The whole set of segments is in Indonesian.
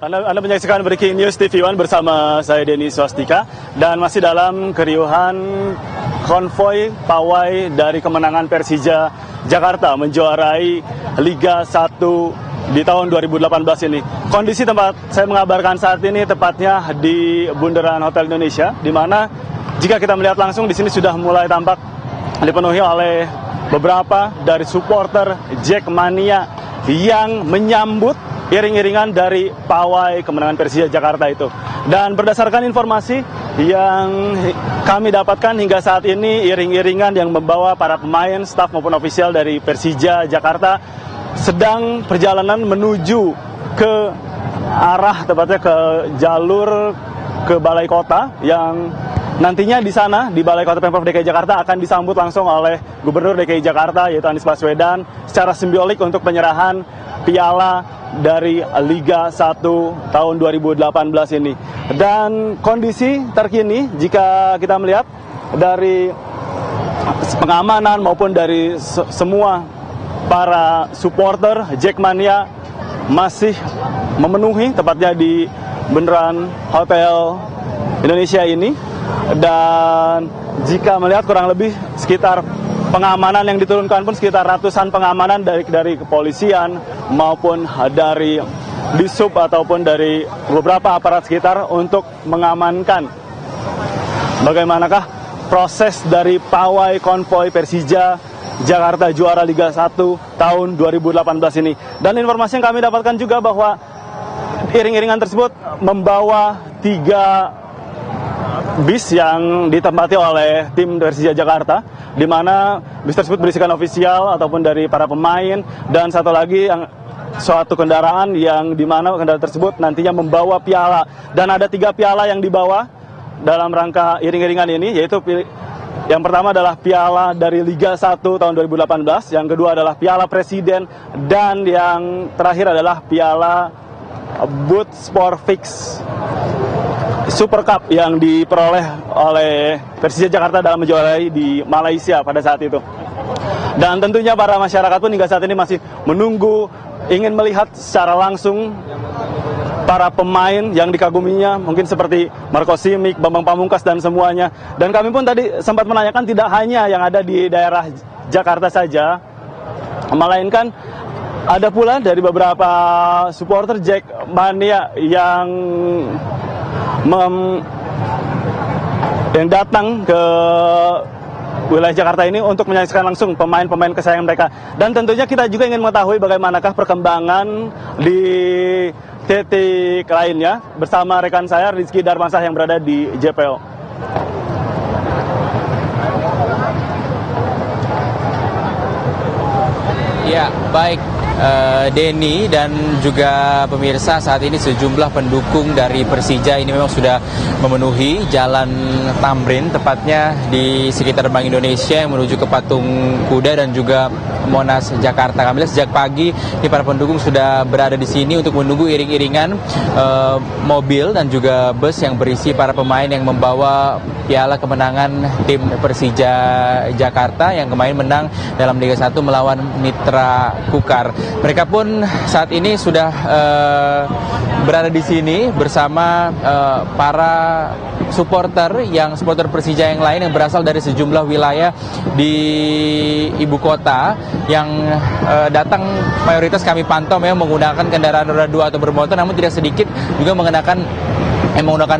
Anda menyaksikan Breaking News TV One bersama saya Denny Swastika dan masih dalam keriuhan konvoi pawai dari kemenangan Persija Jakarta menjuarai Liga 1 di tahun 2018 ini. Kondisi tempat saya mengabarkan saat ini tepatnya di Bundaran Hotel Indonesia, di mana jika kita melihat langsung di sini sudah mulai tampak dipenuhi oleh beberapa dari supporter Jackmania yang menyambut iring-iringan dari pawai kemenangan Persija Jakarta itu. Dan berdasarkan informasi yang kami dapatkan hingga saat ini, iring-iringan yang membawa para pemain, staf maupun ofisial dari Persija Jakarta sedang perjalanan menuju ke arah, tepatnya ke jalur ke Balai Kota, yang nantinya di sana, di Balai Kota Pemprov DKI Jakarta akan disambut langsung oleh Gubernur DKI Jakarta, yaitu Anies Baswedan, secara simbolik untuk penyerahan piala dari Liga 1 tahun 2018 ini. Dan kondisi terkini jika kita melihat dari pengamanan maupun dari semua para supporter Jackmania masih memenuhi tepatnya di Bundaran Hotel Indonesia ini. Dan jika melihat kurang lebih sekitar pengamanan yang diturunkan pun sekitar ratusan pengamanan dari kepolisian maupun dari Disub ataupun dari beberapa aparat sekitar untuk mengamankan bagaimanakah proses dari pawai konvoi Persija Jakarta juara Liga 1 tahun 2018 ini. Dan informasi yang kami dapatkan juga bahwa iring-iringan tersebut membawa 3 bis yang ditempati oleh tim Persija Jakarta, di mana bis tersebut berisikan ofisial ataupun dari para pemain, dan satu lagi yang suatu kendaraan yang di mana kendaraan tersebut nantinya membawa piala. Dan ada 3 piala yang dibawa dalam rangka iring-iringan ini, yaitu yang pertama adalah piala dari Liga 1 tahun 2018, yang kedua adalah piala Presiden, dan yang terakhir adalah piala Boot Sport Fix Super Cup yang diperoleh oleh Persija Jakarta dalam menjuarai di Malaysia pada saat itu. Dan tentunya para masyarakat pun hingga saat ini masih menunggu, ingin melihat secara langsung para pemain yang dikaguminya, mungkin seperti Marco Simic, Bambang Pamungkas, dan semuanya. Dan kami pun tadi sempat menanyakan tidak hanya yang ada di daerah Jakarta saja, melainkan ada pula dari beberapa supporter Jackmania yang datang ke wilayah Jakarta ini untuk menyaksikan langsung pemain-pemain kesayangan mereka. Dan tentunya kita juga ingin mengetahui bagaimanakah perkembangan di titik lainnya bersama rekan saya Rizky Darmansah yang berada di JPO. Ya, baik. Denny dan juga pemirsa, saat ini sejumlah pendukung dari Persija ini memang sudah memenuhi Jalan Tamrin, tepatnya di sekitar Bank Indonesia yang menuju ke Patung Kuda dan juga Monas Jakarta. Kami lihat sejak pagi ini para pendukung sudah berada di sini untuk menunggu iring-iringan mobil dan juga bus yang berisi para pemain yang membawa piala kemenangan tim Persija Jakarta yang kemarin menang dalam Liga 1 melawan Mitra Kukar. Mereka pun saat ini sudah berada di sini bersama para supporter Persija yang lain yang berasal dari sejumlah wilayah di ibu kota yang datang mayoritas kami pantau memang menggunakan kendaraan roda 2 atau bermotor, namun tidak sedikit juga menggunakan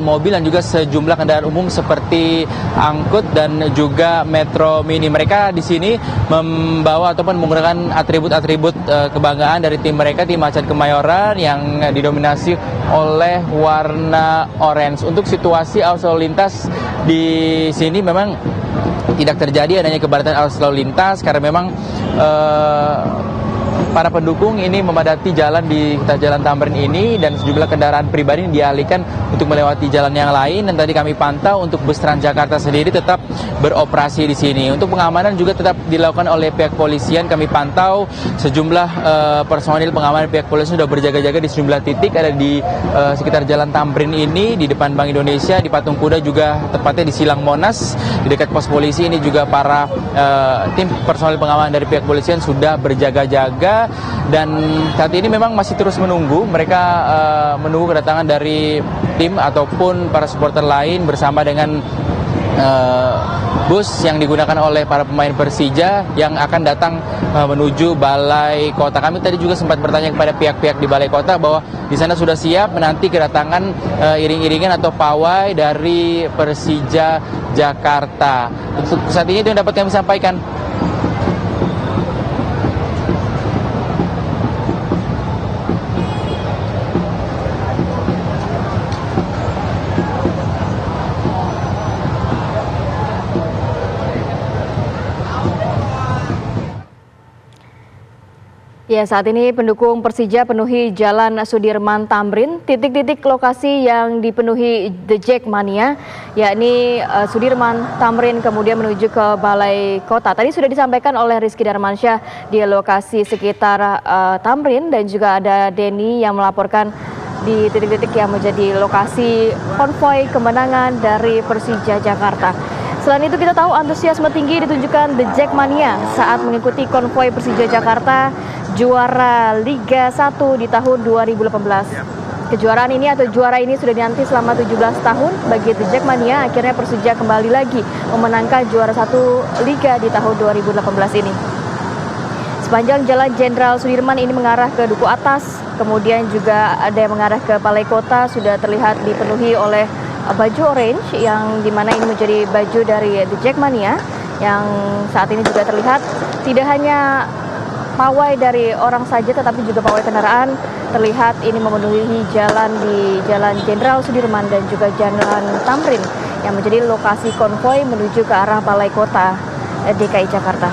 mobil dan juga sejumlah kendaraan umum seperti angkut dan juga Metro Mini. Mereka di sini membawa ataupun menggunakan atribut-atribut kebanggaan dari tim mereka, tim Macan Kemayoran yang didominasi oleh warna orange. Untuk situasi arus lalu lintas di sini memang tidak terjadi adanya kepadatan arus lalu lintas karena memang para pendukung ini memadati jalan di Jalan Tamrin ini dan sejumlah kendaraan pribadi dialihkan untuk melewati jalan yang lain. Dan tadi kami pantau untuk bus Transjakarta sendiri tetap beroperasi di sini. Untuk pengamanan juga tetap dilakukan oleh pihak polisian. Kami pantau sejumlah personil pengamanan pihak polisian sudah berjaga-jaga di sejumlah titik, ada di sekitar Jalan Tamrin ini, di depan Bank Indonesia, di Patung Kuda juga tepatnya di Silang Monas, di dekat pos polisi ini juga para tim personil pengamanan dari pihak polisian sudah berjaga-jaga Persija, dan saat ini memang masih terus menunggu. Mereka menunggu kedatangan dari tim ataupun para supporter lain bersama dengan bus yang digunakan oleh para pemain Persija yang akan datang menuju Balai Kota. Kami tadi juga sempat bertanya kepada pihak-pihak di Balai Kota bahwa di sana sudah siap menanti kedatangan iring-iringan atau pawai dari Persija Jakarta. Untuk saat ini itu yang dapat kami sampaikan. Ya, saat ini pendukung Persija penuhi Jalan Sudirman Tamrin. Titik-titik lokasi yang dipenuhi The Jackmania, yakni Sudirman Tamrin kemudian menuju ke Balai Kota. Tadi sudah disampaikan oleh Rizky Darmansyah di lokasi sekitar Tamrin, dan juga ada Denny yang melaporkan di titik-titik yang menjadi lokasi konvoi kemenangan dari Persija Jakarta. Selain itu, kita tahu antusiasme tinggi ditunjukkan The Jackmania saat mengikuti konvoi Persija Jakarta juara Liga 1 di tahun 2018. Kejuaraan ini atau juara ini sudah dinanti selama 17 tahun bagi The Jackmania. Akhirnya Persija kembali lagi memenangkan juara 1 Liga di tahun 2018 ini. Sepanjang Jalan Jenderal Sudirman ini mengarah ke Duku Atas, kemudian juga ada yang mengarah ke Balai Kota, sudah terlihat dipenuhi oleh baju orange yang dimana ini menjadi baju dari The Jackmania, yang saat ini juga terlihat tidak hanya pawai dari orang saja tetapi juga pawai kendaraan terlihat ini memenuhi jalan di Jalan Jenderal Sudirman dan juga Jalan Tamrin yang menjadi lokasi konvoi menuju ke arah Balai Kota DKI Jakarta.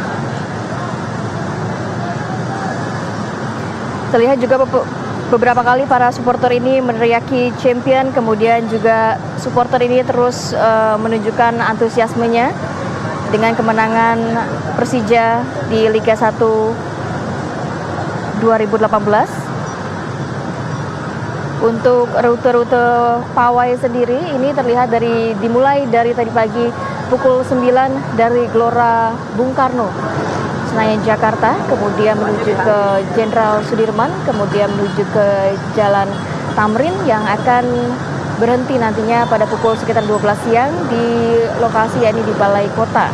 Terlihat juga beberapa kali para supporter ini meneriaki champion, kemudian juga supporter ini terus menunjukkan antusiasmenya dengan kemenangan Persija di Liga 1 2018. Untuk rute-rute pawai sendiri ini terlihat dimulai dari tadi pagi pukul 9 dari Gelora Bung Karno, Senayan Jakarta, kemudian menuju ke Jenderal Sudirman, kemudian menuju ke Jalan Tamrin yang akan berhenti nantinya pada pukul sekitar 12 siang di lokasi yakni di Balai Kota.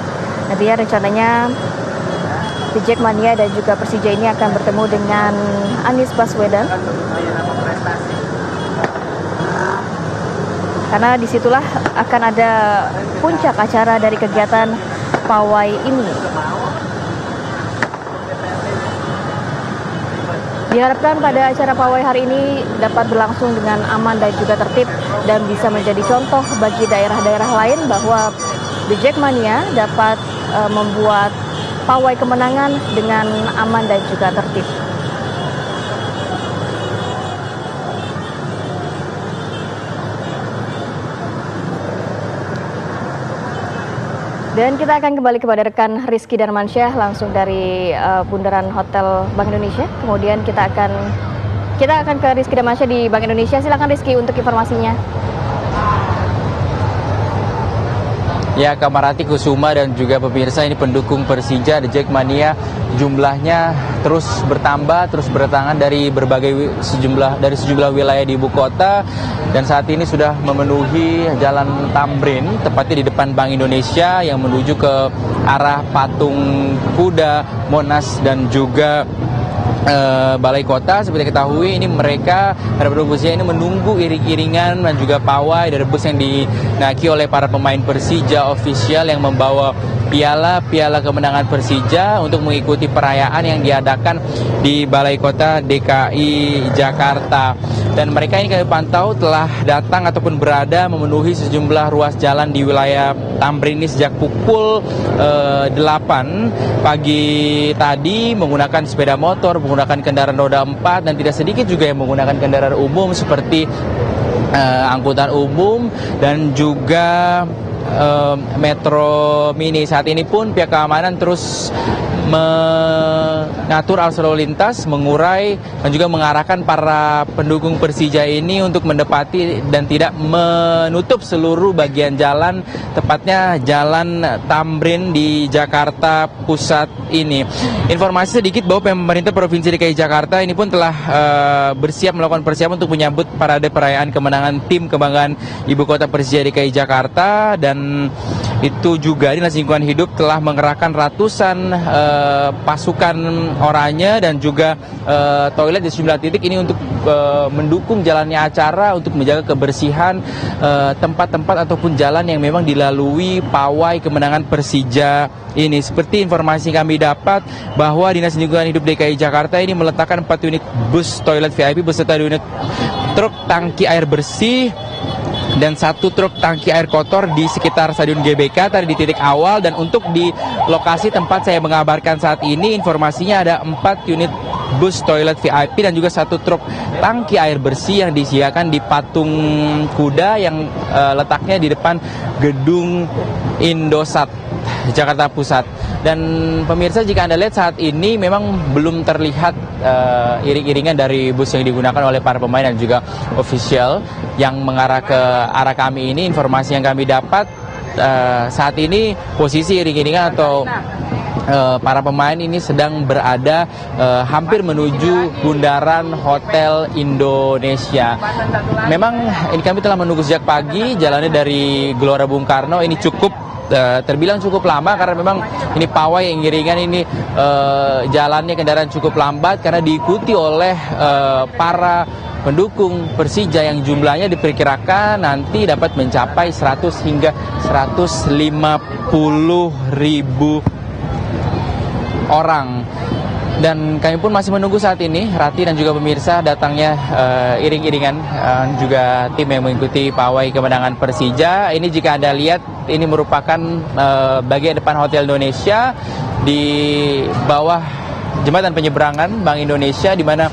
Nantinya rencananya The Jackmania dan juga Persija ini akan bertemu dengan Anies Baswedan, karena disitulah akan ada puncak acara dari kegiatan pawai ini. Diharapkan pada acara pawai hari ini dapat berlangsung dengan aman dan juga tertib dan bisa menjadi contoh bagi daerah-daerah lain bahwa The Jackmania dapat membuat pawai kemenangan dengan aman dan juga tertib. Dan kita akan kembali kepada rekan Rizky Darmansyah langsung dari Bundaran Hotel Bank Indonesia. Kemudian kita akan ke Rizky Darmansyah di Bank Indonesia. Silakan Rizky untuk informasinya. Ya, Kamarati, Kusuma dan juga pemirsa, ini pendukung Persija The Jackmania jumlahnya terus bertambah, terus berdatangan dari sejumlah wilayah di ibu kota, dan saat ini sudah memenuhi Jalan Tamrin, tepatnya di depan Bank Indonesia yang menuju ke arah Patung Kuda, Monas dan juga Balai Kota. Seperti diketahui, ini mereka para pendukung Persija ini menunggu iring-iringan dan juga pawai dari bus yang dinaiki oleh para pemain Persija official yang membawa piala kemenangan Persija untuk mengikuti perayaan yang diadakan di Balai Kota DKI Jakarta. Dan mereka ini kami pantau telah datang ataupun berada memenuhi sejumlah ruas jalan di wilayah Tamrin ini sejak pukul 8 pagi tadi menggunakan sepeda motor, menggunakan kendaraan roda 4, dan tidak sedikit juga yang menggunakan kendaraan umum seperti angkutan umum dan juga Metro Mini. Saat ini pun pihak keamanan terus mengatur arus lalu lintas, mengurai dan juga mengarahkan para pendukung Persija ini untuk mendapati dan tidak menutup seluruh bagian jalan, tepatnya Jalan Tamrin di Jakarta Pusat ini. Informasi sedikit bahwa pemerintah Provinsi DKI Jakarta ini pun telah bersiap melakukan persiapan untuk menyambut parade perayaan kemenangan tim kebanggaan Ibu Kota Persija DKI Jakarta, dan itu juga Dinas Lingkungan Hidup telah mengerahkan ratusan pasukan oranye dan juga toilet di sejumlah titik ini untuk mendukung jalannya acara, untuk menjaga kebersihan tempat-tempat ataupun jalan yang memang dilalui pawai kemenangan Persija ini. Seperti informasi kami dapat bahwa Dinas Lingkungan Hidup DKI Jakarta ini meletakkan 4 unit bus toilet VIP beserta 2 unit truk tangki air bersih dan 1 truk tangki air kotor di sekitar Stadion GBK tadi di titik awal. Dan untuk di lokasi tempat saya mengabarkan saat ini, informasinya ada 4 unit bus toilet VIP dan juga 1 truk tangki air bersih yang disediakan di patung kuda yang letaknya di depan gedung Indosat Jakarta Pusat. Dan pemirsa, jika Anda lihat saat ini memang belum terlihat iring-iringan dari bus yang digunakan oleh para pemain dan juga official yang mengarah ke arah kami ini. Informasi yang kami dapat saat ini posisi iring-iringan atau para pemain ini sedang berada hampir menuju bundaran Hotel Indonesia. Memang ini kami telah menunggu sejak pagi, jalannya dari Gelora Bung Karno ini terbilang cukup lama karena memang ini pawai yang iringan ini jalannya kendaraan cukup lambat karena diikuti oleh para pendukung Persija yang jumlahnya diperkirakan nanti dapat mencapai 100 hingga 150 ribu orang. Dan kami pun masih menunggu saat ini, Rati dan juga pemirsa, datangnya iring-iringan juga tim yang mengikuti pawai kemenangan Persija. Ini jika Anda lihat, ini merupakan bagian depan Hotel Indonesia di bawah jembatan penyeberangan Bank Indonesia, di mana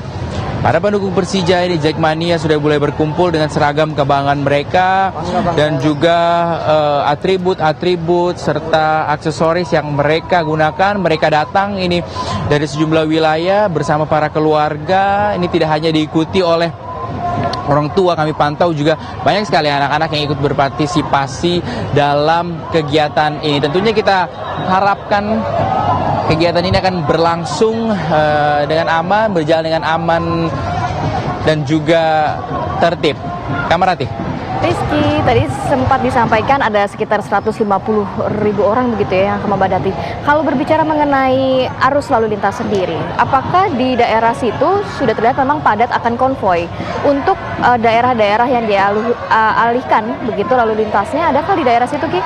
para pendukung Persija ini Jackmania sudah mulai berkumpul dengan seragam kebanggaan mereka dan juga atribut-atribut serta aksesoris yang mereka gunakan. Mereka datang ini dari sejumlah wilayah bersama para keluarga. Ini tidak hanya diikuti oleh orang tua, kami pantau juga banyak sekali anak-anak yang ikut berpartisipasi dalam kegiatan ini. Tentunya kita harapkan kegiatan ini akan berlangsung dengan aman, berjalan dengan aman dan juga tertib. Kamarati. Rizky, tadi sempat disampaikan ada sekitar 150 ribu orang begitu ya yang akan membadati. Kalau berbicara mengenai arus lalu lintas sendiri, apakah di daerah situ sudah terlihat memang padat akan konvoi? Untuk daerah-daerah yang dialihkan begitu lalu lintasnya, adakah di daerah situ, Ki?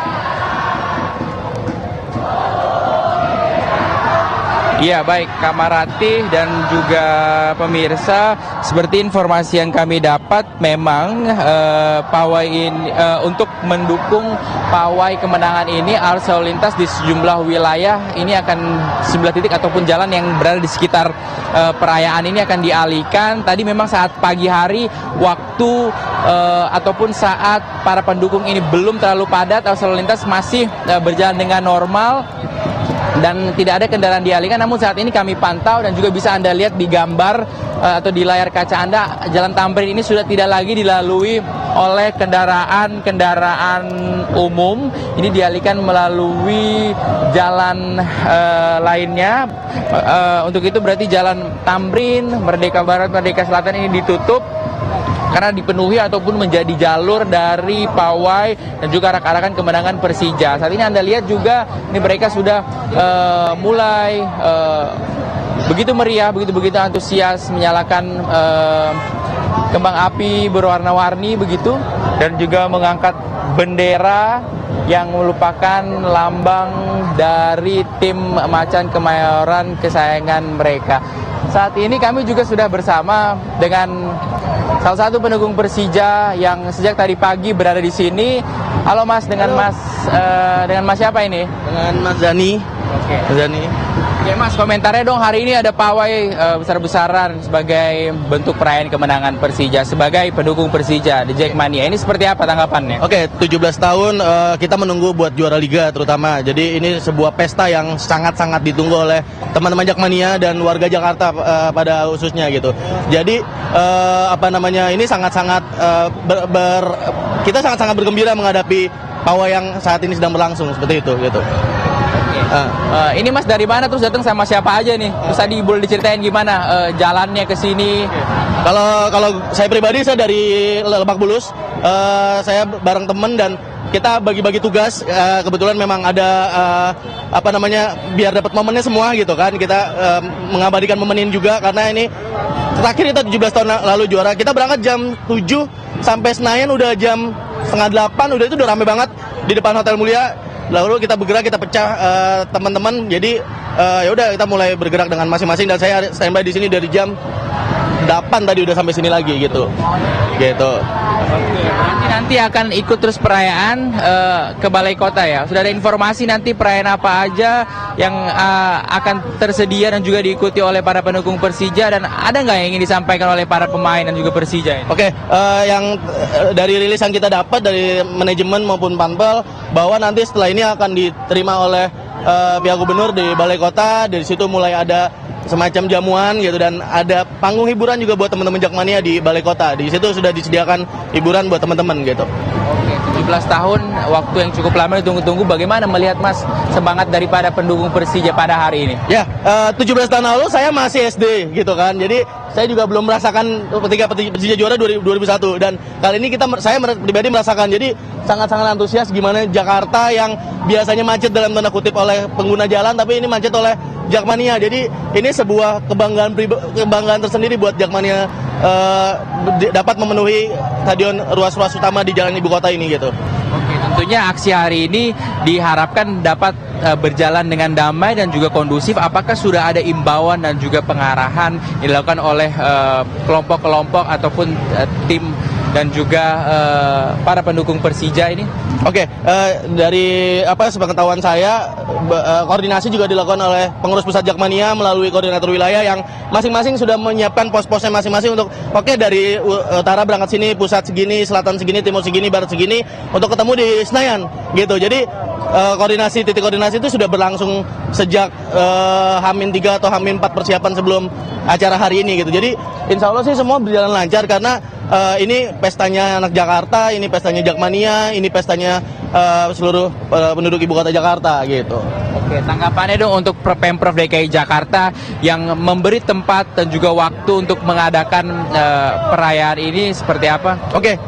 Iya, baik Kamarati dan juga pemirsa, seperti informasi yang kami dapat memang pawai ini untuk mendukung pawai kemenangan ini, arus lalu lintas di sejumlah wilayah ini akan sejumlah titik ataupun jalan yang berada di sekitar perayaan ini akan dialihkan. Tadi memang saat pagi hari waktu ataupun saat para pendukung ini belum terlalu padat, arus lalu lintas masih berjalan dengan normal dan tidak ada kendaraan dialihkan. Namun saat ini kami pantau dan juga bisa Anda lihat di gambar atau di layar kaca Anda, Jalan Tamrin ini sudah tidak lagi dilalui oleh kendaraan umum. Ini dialihkan melalui jalan lainnya. Untuk itu berarti Jalan Tamrin, Merdeka Barat, Merdeka Selatan ini ditutup karena dipenuhi ataupun menjadi jalur dari pawai dan juga arak-arakan kemenangan Persija. Saat ini Anda lihat juga ini mereka sudah mulai begitu meriah, begitu antusias menyalakan kembang api berwarna-warni begitu, dan juga mengangkat bendera yang merupakan lambang dari tim Macan Kemayoran kesayangan mereka. Saat ini kami juga sudah bersama dengan salah satu pendukung Persija yang sejak tadi pagi berada di sini. Halo Mas, dengan Mas siapa ini? Dengan Mas Dani. Dani. Oke Mas, komentarnya dong, hari ini ada pawai besar-besaran sebagai bentuk perayaan kemenangan Persija sebagai pendukung Persija di Jackmania. Ini seperti apa tanggapannya? Oke, 17 tahun kita menunggu buat juara Liga terutama. Jadi ini sebuah pesta yang sangat-sangat ditunggu oleh teman-teman Jackmania dan warga Jakarta pada khususnya gitu. Jadi ini sangat-sangat kita sangat-sangat bergembira menghadapi pawai yang saat ini sedang berlangsung seperti itu gitu. Ini Mas dari mana, terus datang sama siapa aja nih? Terus tadi boleh diceritain gimana jalannya ke sini? Kalau saya pribadi, saya dari Lebak Bulus. Saya bareng temen dan kita bagi-bagi tugas. Kebetulan memang ada biar dapat momennya semua gitu kan. Kita mengabadikan momenin juga karena ini terakhir kita 17 tahun lalu juara. Kita berangkat jam 7 sampai Senayan udah jam setengah 8, udah itu udah rame banget di depan Hotel Mulia. Lalu kita bergerak, kita pecah teman-teman. Jadi ya udah kita mulai bergerak dengan masing-masing dan saya standby di sini dari jam 8 tadi udah sampai sini lagi gitu. Gitu. Nanti akan ikut terus perayaan ke Balai Kota ya. Sudah ada informasi nanti perayaan apa aja yang akan tersedia dan juga diikuti oleh para pendukung Persija, dan ada nggak yang ingin disampaikan oleh para pemain dan juga Persija ini? Oke, yang dari rilis yang kita dapat dari manajemen maupun Panpel bahwa nanti setelah ini akan diterima oleh pihak gubernur di Balai Kota. Dari situ mulai ada semacam jamuan gitu dan ada panggung hiburan juga buat teman-teman Jackmania di Balai Kota. Di situ sudah disediakan hiburan buat teman-teman gitu. Oke, 17 tahun waktu yang cukup lama ditunggu-tunggu. Bagaimana melihat Mas semangat daripada pendukung Persija pada hari ini? Ya, 17 tahun lalu saya masih SD gitu kan. Jadi saya juga belum merasakan ketika Persija juara 2001 dan kali ini saya pribadi merasakan. Jadi sangat-sangat antusias gimana Jakarta yang biasanya macet dalam tanda kutip oleh pengguna jalan, tapi ini macet oleh Jackmania. Jadi ini sebuah kebanggaan tersendiri buat Jackmania dapat memenuhi stadion ruas-ruas utama di jalan ibu kota ini gitu. Oke, tentunya aksi hari ini diharapkan dapat berjalan dengan damai dan juga kondusif. Apakah sudah ada imbauan dan juga pengarahan dilakukan oleh kelompok-kelompok ataupun tim dan juga para pendukung Persija ini? Oke, dari sepengetahuan saya, koordinasi juga dilakukan oleh pengurus pusat Jackmania melalui koordinator wilayah yang masing-masing sudah menyiapkan pos-posnya masing-masing untuk dari utara berangkat sini, pusat segini, selatan segini, timur segini, barat segini, untuk ketemu di Senayan gitu. Jadi titik koordinasi itu sudah berlangsung sejak H-3 atau H-4 persiapan sebelum acara hari ini gitu. Jadi insya Allah sih semua berjalan lancar karena ini pestanya anak Jakarta, ini pestanya Jackmania, ini pestanya seluruh penduduk ibu kota Jakarta gitu. Oke, tanggapannya dong untuk Pemprov DKI Jakarta yang memberi tempat dan juga waktu untuk mengadakan perayaan ini seperti apa? Oke,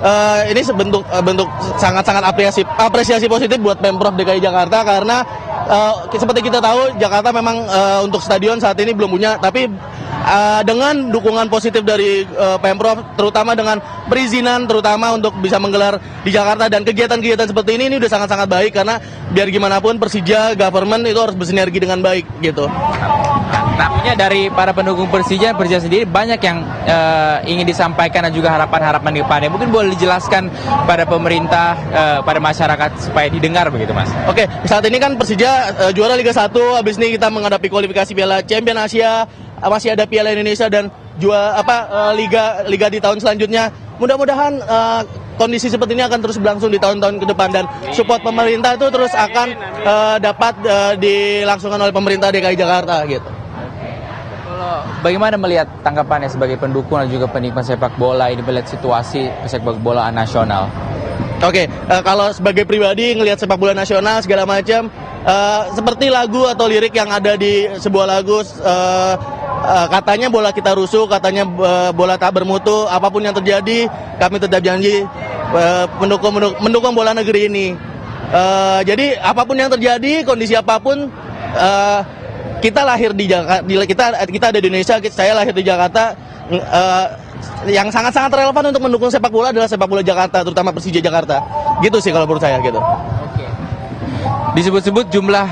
ini bentuk sangat-sangat apresiasi positif buat Pemprov DKI Jakarta karena seperti kita tahu Jakarta memang untuk stadion saat ini belum punya, tapi dengan dukungan positif dari Pemprov, terutama dengan perizinan, terutama untuk bisa menggelar di Jakarta dan kegiatan-kegiatan seperti ini udah sangat-sangat baik karena biar gimana pun Persija, government itu harus bersinergi dengan baik gitu. Nampaknya dari para pendukung Persija sendiri banyak yang ingin disampaikan dan juga harapan-harapan di depannya. Mungkin boleh dijelaskan pada pemerintah, pada masyarakat supaya didengar begitu Mas. Oke, saat ini kan Persija juara Liga 1, habis ini kita menghadapi kualifikasi Piala Champion Asia, masih ada Piala Indonesia dan liga di tahun selanjutnya. Mudah-mudahan kondisi seperti ini akan terus berlangsung di tahun-tahun ke depan dan support pemerintah itu terus akan dapat dilangsungkan oleh pemerintah DKI Jakarta gitu. Bagaimana melihat tanggapannya sebagai pendukung dan juga penikmat sepak bola ini melihat situasi sepak bola nasional? Oke, kalau sebagai pribadi ngelihat sepak bola nasional segala macam, seperti lagu atau lirik yang ada di sebuah lagu, katanya bola kita rusuh, katanya bola tak bermutu, apapun yang terjadi kami tetap janji mendukung bola negeri ini. Jadi apapun yang terjadi, kondisi apapun, kita lahir di Jakarta, kita ada di Indonesia, saya lahir di Jakarta. Yang sangat-sangat relevan untuk mendukung sepak bola adalah sepak bola Jakarta, terutama Persija Jakarta. Gitu sih kalau menurut saya gitu. Oke. Disebut-sebut jumlah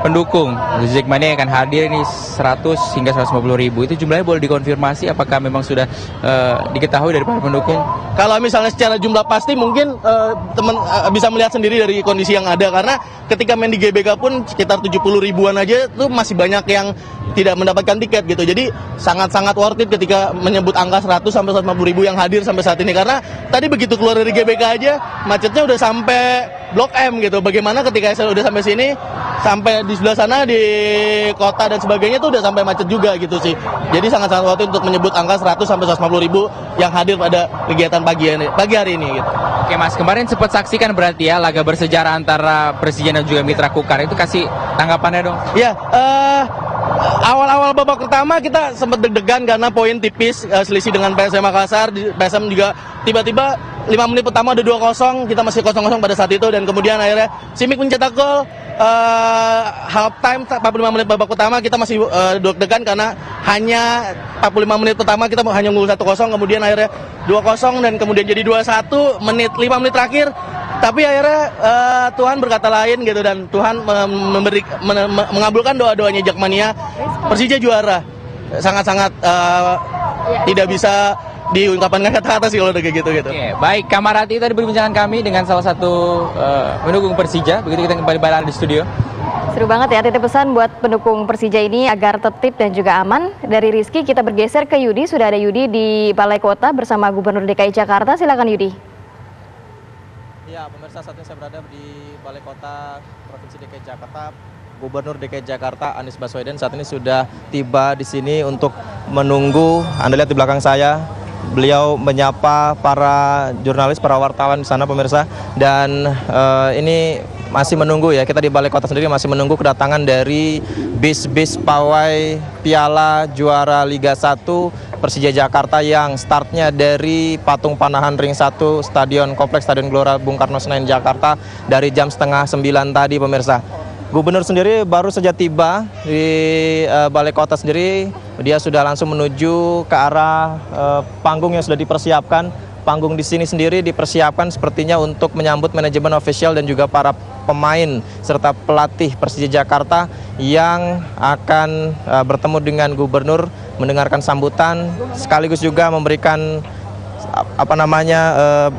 pendukung The Jackmania akan hadir ini 100 hingga 150 ribu. Itu jumlahnya boleh dikonfirmasi apakah memang sudah diketahui dari para pendukung? Kalau misalnya secara jumlah pasti mungkin teman bisa melihat sendiri dari kondisi yang ada, karena ketika main di GBK pun sekitar 70 ribuan aja tuh masih banyak yang tidak mendapatkan tiket gitu. Jadi sangat-sangat worth it ketika menyebut angka 100 sampai 150 ribu yang hadir sampai saat ini, karena tadi begitu keluar dari GBK aja macetnya udah sampai Blok M gitu. Bagaimana ketika saya udah sampai sini, sampai di sebelah sana di kota dan sebagainya tuh udah sampai macet juga gitu sih. Jadi sangat-sangat worth it untuk menyebut angka 100 sampai 150 ribu yang hadir pada kegiatan pagi hari ini gitu. Oke Mas, kemarin sempat saksikan berarti ya laga bersejarah antara Persija dan juga Mitra Kukar. Itu kasih tanggapannya dong. Ya, awal-awal babak pertama kita sempat deg-degan karena poin tipis selisih dengan PSM Makassar. PSM juga tiba-tiba 5 menit pertama ada 2-0, kita masih 0-0 pada saat itu, dan kemudian akhirnya Simic mencetak gol. Half time 45 menit babak pertama kita masih deg-degan karena hanya 45 menit pertama kita hanya unggul 1-0, kemudian akhirnya 2-0 dan kemudian jadi 2-1 5 menit terakhir. Tapi akhirnya Tuhan berkata lain gitu, dan Tuhan mengabulkan doa-doanya Jackmania. Persija juara. Sangat-sangat tidak bisa diungkapkan dengan kata-kata sih kalau udah kayak gitu. Oke, baik, Kamarati tadi perbincangan kami dengan salah satu pendukung Persija. Begitu kita kembali balik di studio. Seru banget ya, titip pesan buat pendukung Persija ini agar tertib dan juga aman. Dari Rizky kita bergeser ke Yudi. Sudah ada Yudi di Balai Kota bersama Gubernur DKI Jakarta. Silakan Yudi. Ya, pemirsa, saat ini saya berada di Balai Kota Provinsi DKI Jakarta. Gubernur DKI Jakarta Anies Baswedan saat ini sudah tiba di sini untuk menunggu. Anda lihat di belakang saya, beliau menyapa para jurnalis, para wartawan di sana pemirsa. Dan ini masih menunggu ya, kita di Balai Kota sendiri masih menunggu kedatangan dari bis-bis pawai Piala Juara Liga 1 Persija Jakarta yang startnya dari Patung Panahan Ring 1 Kompleks Stadion Gelora Bung Karno Senayan Jakarta dari jam 8:30 tadi pemirsa. Gubernur sendiri baru saja tiba di Balai Kota sendiri, dia sudah langsung menuju ke arah panggung yang sudah dipersiapkan. Panggung di sini sendiri dipersiapkan sepertinya untuk menyambut manajemen official dan juga para pemain serta pelatih Persija Jakarta yang akan bertemu dengan gubernur, mendengarkan sambutan sekaligus juga memberikan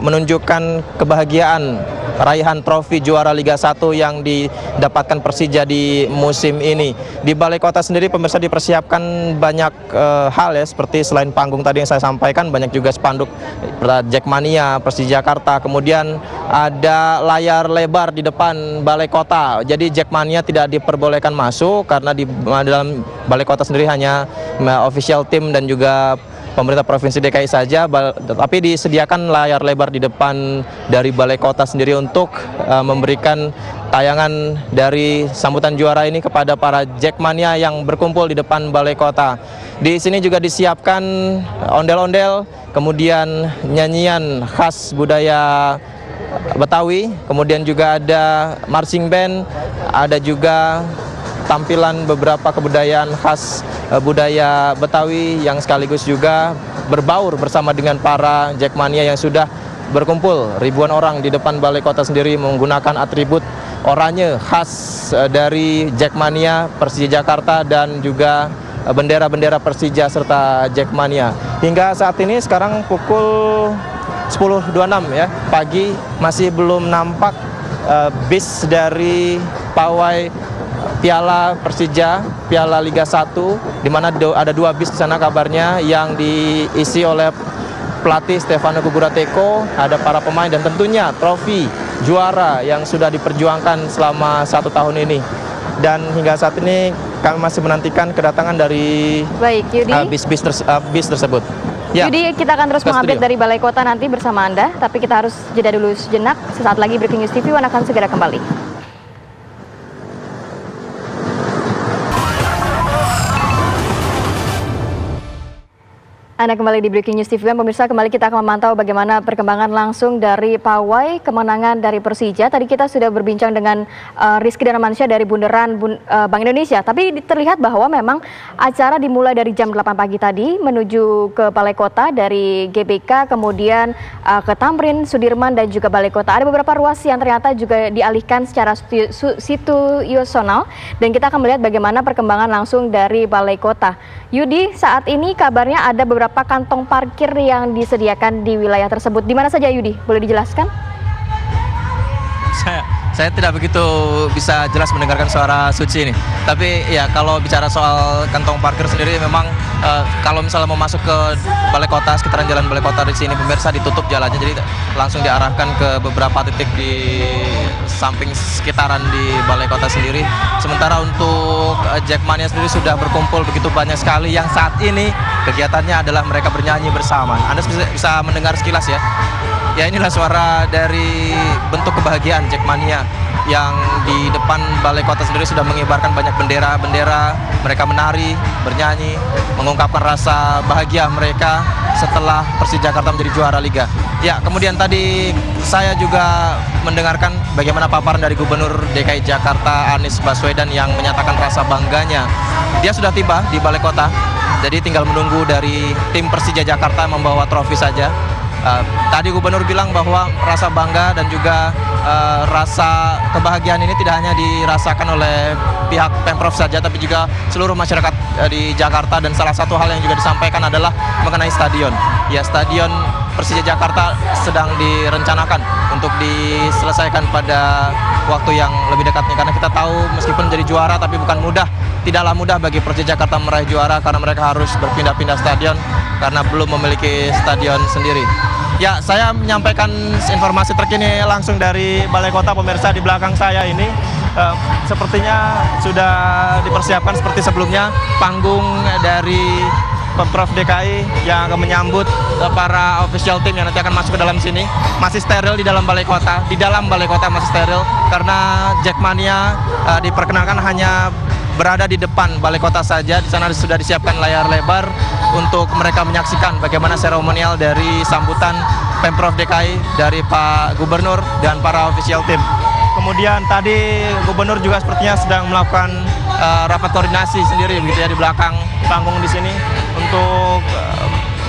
menunjukkan kebahagiaan raihan trofi juara Liga 1 yang didapatkan Persija di musim ini. Di Balai Kota sendiri pemirsa dipersiapkan banyak hal ya, seperti selain panggung tadi yang saya sampaikan, banyak juga spanduk Jackmania Persija Jakarta. Kemudian ada layar lebar di depan Balai Kota. Jadi Jackmania tidak diperbolehkan masuk karena di dalam Balai Kota sendiri hanya official team dan juga pemerintah Provinsi DKI saja, tapi disediakan layar lebar di depan dari Balai Kota sendiri untuk memberikan tayangan dari sambutan juara ini kepada para Jackmania yang berkumpul di depan Balai Kota. Di sini juga disiapkan ondel-ondel, kemudian nyanyian khas budaya Betawi, kemudian juga ada marching band, ada juga tampilan beberapa kebudayaan khas budaya Betawi yang sekaligus juga berbaur bersama dengan para Jackmania yang sudah berkumpul ribuan orang di depan Balai Kota sendiri menggunakan atribut oranye khas dari Jackmania Persija Jakarta dan juga bendera-bendera Persija serta Jackmania. Hingga saat ini sekarang pukul 10.26 ya pagi, masih belum nampak bis dari pawai Piala Persija, Piala Liga 1, di mana ada 2 bis di sana kabarnya yang diisi oleh pelatih Stefano Gugurateko, ada para pemain dan tentunya trofi juara yang sudah diperjuangkan selama 1 tahun ini. Dan hingga saat ini kami masih menantikan kedatangan dari bis tersebut. Ya. Yudi, kita akan terus mengupdate dari Balai Kota nanti bersama Anda, tapi kita harus jeda dulu sejenak. Sesaat lagi Breaking News TV One akan segera kembali. Anda kembali di Breaking News TV. Pemirsa, kembali kita akan memantau bagaimana perkembangan langsung dari pawai kemenangan dari Persija. Tadi kita sudah berbincang dengan Rizky Darmansyah dari Bundaran Bank Indonesia. Tapi terlihat bahwa memang acara dimulai dari jam 8 pagi tadi menuju ke Balai Kota dari GBK, kemudian ke Tamrin, Sudirman, dan juga Balai Kota. Ada beberapa ruas yang ternyata juga dialihkan secara situasional. Dan kita akan melihat bagaimana perkembangan langsung dari Balai Kota. Yudi, saat ini kabarnya ada beberapa kantong parkir yang disediakan di wilayah tersebut. Di mana saja, Yudi? Boleh dijelaskan? Saya tidak begitu bisa jelas mendengarkan suara Suci ini. Tapi ya kalau bicara soal kantong parkir sendiri memang kalau misalnya mau masuk ke Balai Kota, sekitaran jalan Balai Kota di sini pemirsa ditutup jalannya, jadi langsung diarahkan ke beberapa titik di samping sekitaran di Balai Kota sendiri. Sementara untuk Jackmania sendiri sudah berkumpul begitu banyak sekali yang saat ini kegiatannya adalah mereka bernyanyi bersama. Anda bisa mendengar sekilas ya. Ya, inilah suara dari bentuk kebahagiaan Jackmania yang di depan Balai Kota sendiri sudah mengibarkan banyak bendera-bendera. Mereka menari, bernyanyi, mengungkapkan rasa bahagia mereka setelah Persija Jakarta menjadi juara Liga. Ya, kemudian tadi saya juga mendengarkan bagaimana paparan dari Gubernur DKI Jakarta Anies Baswedan yang menyatakan rasa bangganya. Dia sudah tiba di Balai Kota, jadi tinggal menunggu dari tim Persija Jakarta membawa trofi saja. Tadi Gubernur bilang bahwa rasa bangga dan juga rasa kebahagiaan ini tidak hanya dirasakan oleh pihak Pemprov saja, tapi juga seluruh masyarakat di Jakarta. Dan salah satu hal yang juga disampaikan adalah mengenai stadion. Ya, stadion Persija Jakarta sedang direncanakan untuk diselesaikan pada waktu yang lebih dekat nih, karena kita tahu meskipun menjadi juara tapi bukan mudah. Tidaklah mudah bagi Persija Jakarta meraih juara karena mereka harus berpindah-pindah stadion karena belum memiliki stadion sendiri. Ya, saya menyampaikan informasi terkini langsung dari Balai Kota. Pemirsa, di belakang saya ini sepertinya sudah dipersiapkan seperti sebelumnya panggung dari Pemprov DKI yang akan menyambut para official team yang nanti akan masuk ke dalam sini. Masih steril di dalam Balai Kota. Di dalam Balai Kota masih steril karena Jackmania diperkenalkan hanya berada di depan Balai Kota saja. Di sana sudah disiapkan layar lebar untuk mereka menyaksikan bagaimana seremonial dari sambutan Pemprov DKI dari Pak Gubernur dan para official team. Kemudian tadi Gubernur juga sepertinya sedang melakukan rapat koordinasi sendiri begitu ya di belakang panggung di sini untuk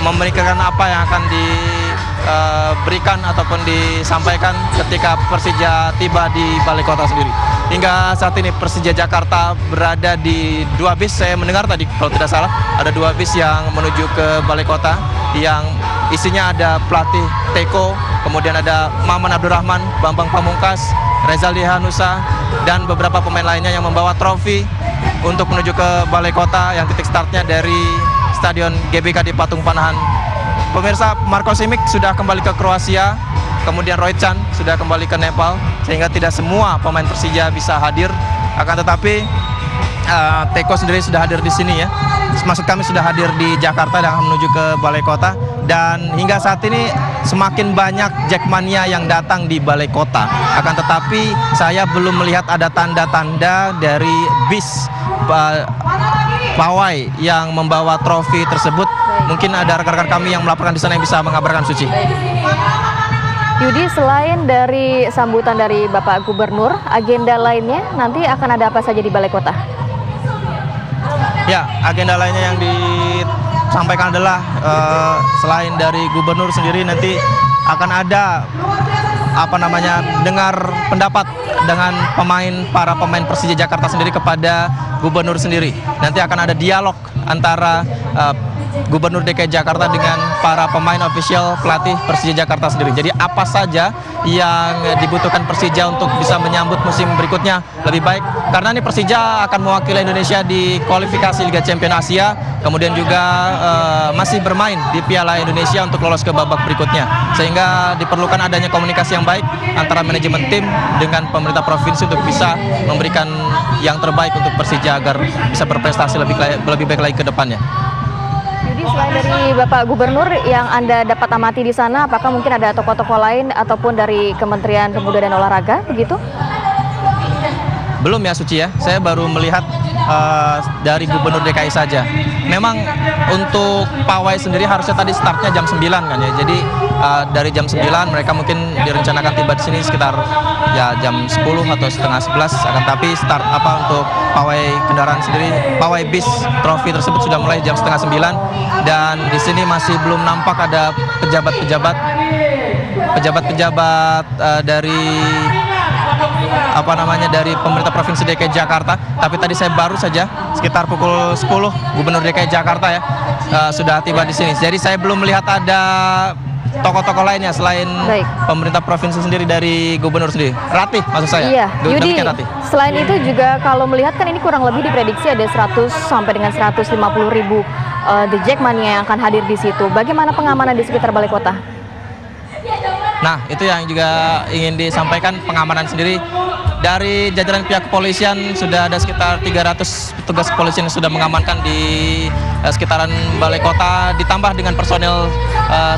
memberikan apa yang akan diberikan ataupun disampaikan ketika Persija tiba di Balai Kota sendiri. Hingga saat ini Persija Jakarta berada di 2 bis. Saya mendengar tadi kalau tidak salah ada 2 bis yang menuju ke Balai Kota yang isinya ada pelatih Teko, kemudian ada Maman Abdurrahman, Bambang Pamungkas, Rezaldi Hanusa, dan beberapa pemain lainnya yang membawa trofi untuk menuju ke Balai Kota yang titik startnya dari Stadion GBK di Patung Panahan. Pemirsa, Marko Simic sudah kembali ke Kroasia, kemudian Roy Chan sudah kembali ke Nepal, sehingga tidak semua pemain Persija bisa hadir. Akan tetapi Teko sendiri sudah hadir di sini ya. Maksud kami sudah hadir di Jakarta dan akan menuju ke Balai Kota. Dan hingga saat ini semakin banyak Jackmania yang datang di Balai Kota. Akan tetapi saya belum melihat ada tanda-tanda dari bis pawai yang membawa trofi tersebut. Mungkin ada rekan-rekan kami yang melaporkan di sana yang bisa mengabarkan, Suci. Yudi, selain dari sambutan dari Bapak Gubernur, agenda lainnya nanti akan ada apa saja di Balai Kota? Ya, agenda lainnya yang disampaikan adalah selain dari Gubernur sendiri nanti akan ada dengar pendapat dengan para pemain Persija Jakarta sendiri kepada Gubernur sendiri. Nanti akan ada dialog antara Gubernur DKI Jakarta dengan para pemain official pelatih Persija Jakarta sendiri. Jadi apa saja yang dibutuhkan Persija untuk bisa menyambut musim berikutnya lebih baik. Karena ini Persija akan mewakili Indonesia di kualifikasi Liga Champions Asia, kemudian juga masih bermain di Piala Indonesia untuk lolos ke babak berikutnya. Sehingga diperlukan adanya komunikasi yang baik antara manajemen tim dengan pemerintah provinsi untuk bisa memberikan yang terbaik untuk Persija agar bisa berprestasi lebih baik lagi ke depannya. Yudi, selain dari Bapak Gubernur yang Anda dapat amati di sana, apakah mungkin ada tokoh-tokoh lain ataupun dari Kementerian Pemuda dan Olahraga begitu? Belum ya, Suci ya. Saya baru melihat dari Gubernur DKI saja. Memang untuk pawai sendiri harusnya tadi startnya jam 9 kan ya. Jadi dari jam 9 mereka mungkin direncanakan tiba di sini sekitar ya jam 10 atau setengah 11. Akan tapi start untuk pawai kendaraan sendiri, pawai bis trofi tersebut sudah mulai jam setengah 9, dan di sini masih belum nampak ada pejabat-pejabat dari dari pemerintah Provinsi DKI Jakarta. Tapi tadi saya baru saja sekitar pukul 10 Gubernur DKI Jakarta ya sudah tiba di sini. Jadi saya belum melihat ada tokoh-tokoh lainnya selain pemerintah provinsi sendiri dari gubernur sendiri. Ratih maksud saya. Iya, Yudi, Ratih. Selain itu juga kalau melihat kan ini kurang lebih diprediksi ada 100 sampai dengan 150 ribu The Jackmania yang akan hadir di situ. Bagaimana pengamanan di sekitar Balai Kota? Nah, itu yang juga ingin disampaikan, pengamanan sendiri. Dari jajaran pihak kepolisian sudah ada sekitar 300 petugas kepolisian yang sudah mengamankan di sekitaran Balai Kota, ditambah dengan personel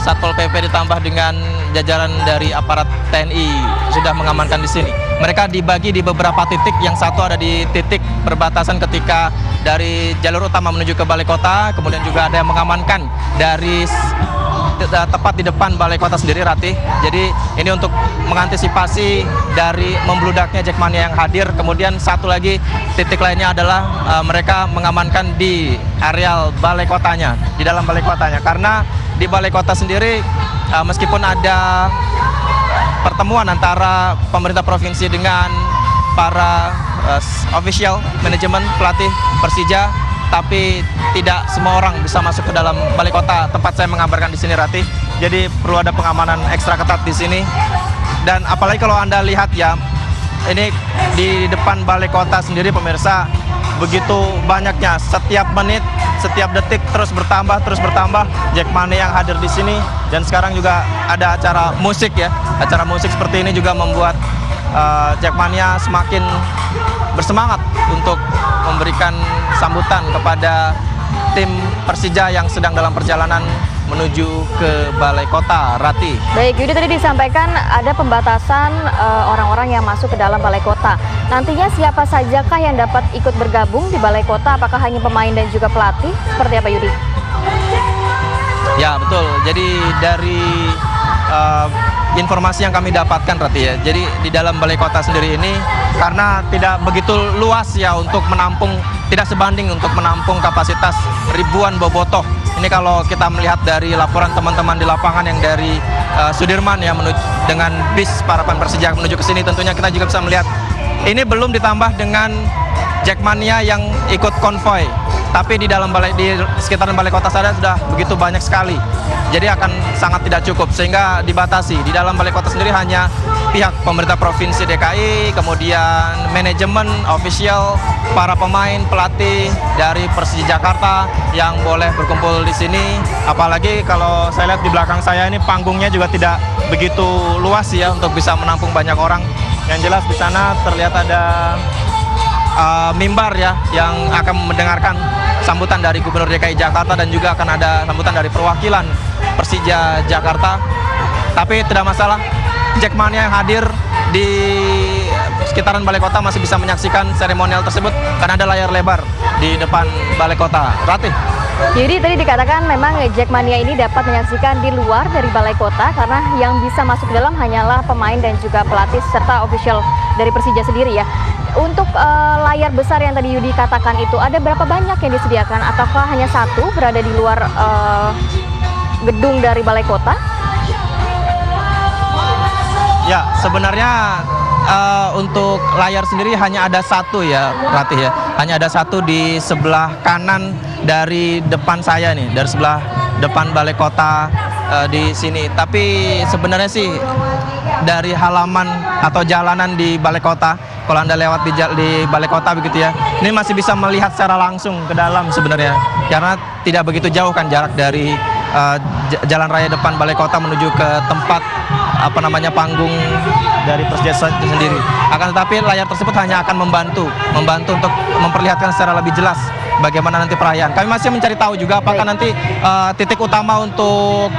Satpol PP, ditambah dengan jajaran dari aparat TNI sudah mengamankan di sini. Mereka dibagi di beberapa titik, yang satu ada di titik perbatasan ketika dari jalur utama menuju ke Balai Kota, kemudian juga ada yang mengamankan dari tepat di depan Balai Kota sendiri, Ratih. Jadi ini untuk mengantisipasi dari membludaknya Jackmania yang hadir. Kemudian satu lagi titik lainnya adalah mereka mengamankan di areal Balai Kotanya, di dalam Balai Kotanya. Karena di Balai Kota sendiri meskipun ada pertemuan antara pemerintah provinsi dengan para official, manajemen, pelatih Persija, tapi tidak semua orang bisa masuk ke dalam Balai Kota tempat saya mengabarkan di sini, Ratih. Jadi perlu ada pengamanan ekstra ketat di sini. Dan apalagi kalau Anda lihat ya, ini di depan Balai Kota sendiri pemirsa, begitu banyaknya, setiap menit, setiap detik terus bertambah Jackmania yang hadir di sini. Dan sekarang juga ada acara musik ya, acara musik seperti ini juga membuat Jackmania semakin bersemangat untuk memberikan sambutan kepada tim Persija yang sedang dalam perjalanan menuju ke Balai Kota, Rati. Baik, Yudi, tadi disampaikan ada pembatasan orang-orang yang masuk ke dalam Balai Kota. Nantinya siapa sajakah yang dapat ikut bergabung di Balai Kota? Apakah hanya pemain dan juga pelatih? Seperti apa, Yudi? Ya, betul. Jadi dari informasi yang kami dapatkan, Rati ya. Jadi di dalam Balai Kota sendiri ini karena tidak begitu luas ya untuk menampung, tidak sebanding untuk menampung kapasitas ribuan bobotoh. Ini kalau kita melihat dari laporan teman-teman di lapangan yang dari Sudirman ya menuju dengan bis para fan Persija menuju ke sini, tentunya kita juga bisa melihat ini belum ditambah dengan Jackmania yang ikut konvoy. Tapi di sekitaran Balai Kota saja sudah begitu banyak sekali. Jadi akan sangat tidak cukup sehingga dibatasi. Di dalam Balai Kota sendiri hanya pihak pemerintah Provinsi DKI, kemudian manajemen, official, para pemain, pelatih dari Persija Jakarta yang boleh berkumpul di sini. Apalagi kalau saya lihat di belakang saya ini panggungnya juga tidak begitu luas ya untuk bisa menampung banyak orang. Yang jelas di sana terlihat ada mimbar ya yang akan mendengarkan sambutan dari Gubernur DKI Jakarta dan juga akan ada sambutan dari perwakilan Persija Jakarta. Tapi tidak masalah, Jackmania yang hadir di sekitaran Balai Kota masih bisa menyaksikan seremonial tersebut karena ada layar lebar di depan Balai Kota. Ratih. Jadi tadi dikatakan memang Jackmania ini dapat menyaksikan di luar dari Balai Kota karena yang bisa masuk ke dalam hanyalah pemain dan juga pelatih serta official dari Persija sendiri ya. Untuk layar besar yang tadi Yudi katakan itu ada berapa banyak yang disediakan ataukah hanya satu berada di luar gedung dari Balai Kota? Ya, sebenarnya untuk layar sendiri hanya ada satu ya, Ratih ya. Hanya ada satu di sebelah kanan dari depan saya nih, dari sebelah depan Balai Kota di sini. Tapi sebenarnya sih dari halaman atau jalanan di Balai Kota, kalau Anda lewat di Balai Kota begitu ya, ini masih bisa melihat secara langsung ke dalam sebenarnya. Karena tidak begitu jauh kan jarak dari jalan raya depan Balai Kota menuju ke tempat panggung dari Persija sendiri. Akan tetapi layar tersebut hanya akan membantu untuk memperlihatkan secara lebih jelas bagaimana nanti perayaan. Kami masih mencari tahu juga apakah nanti titik utama untuk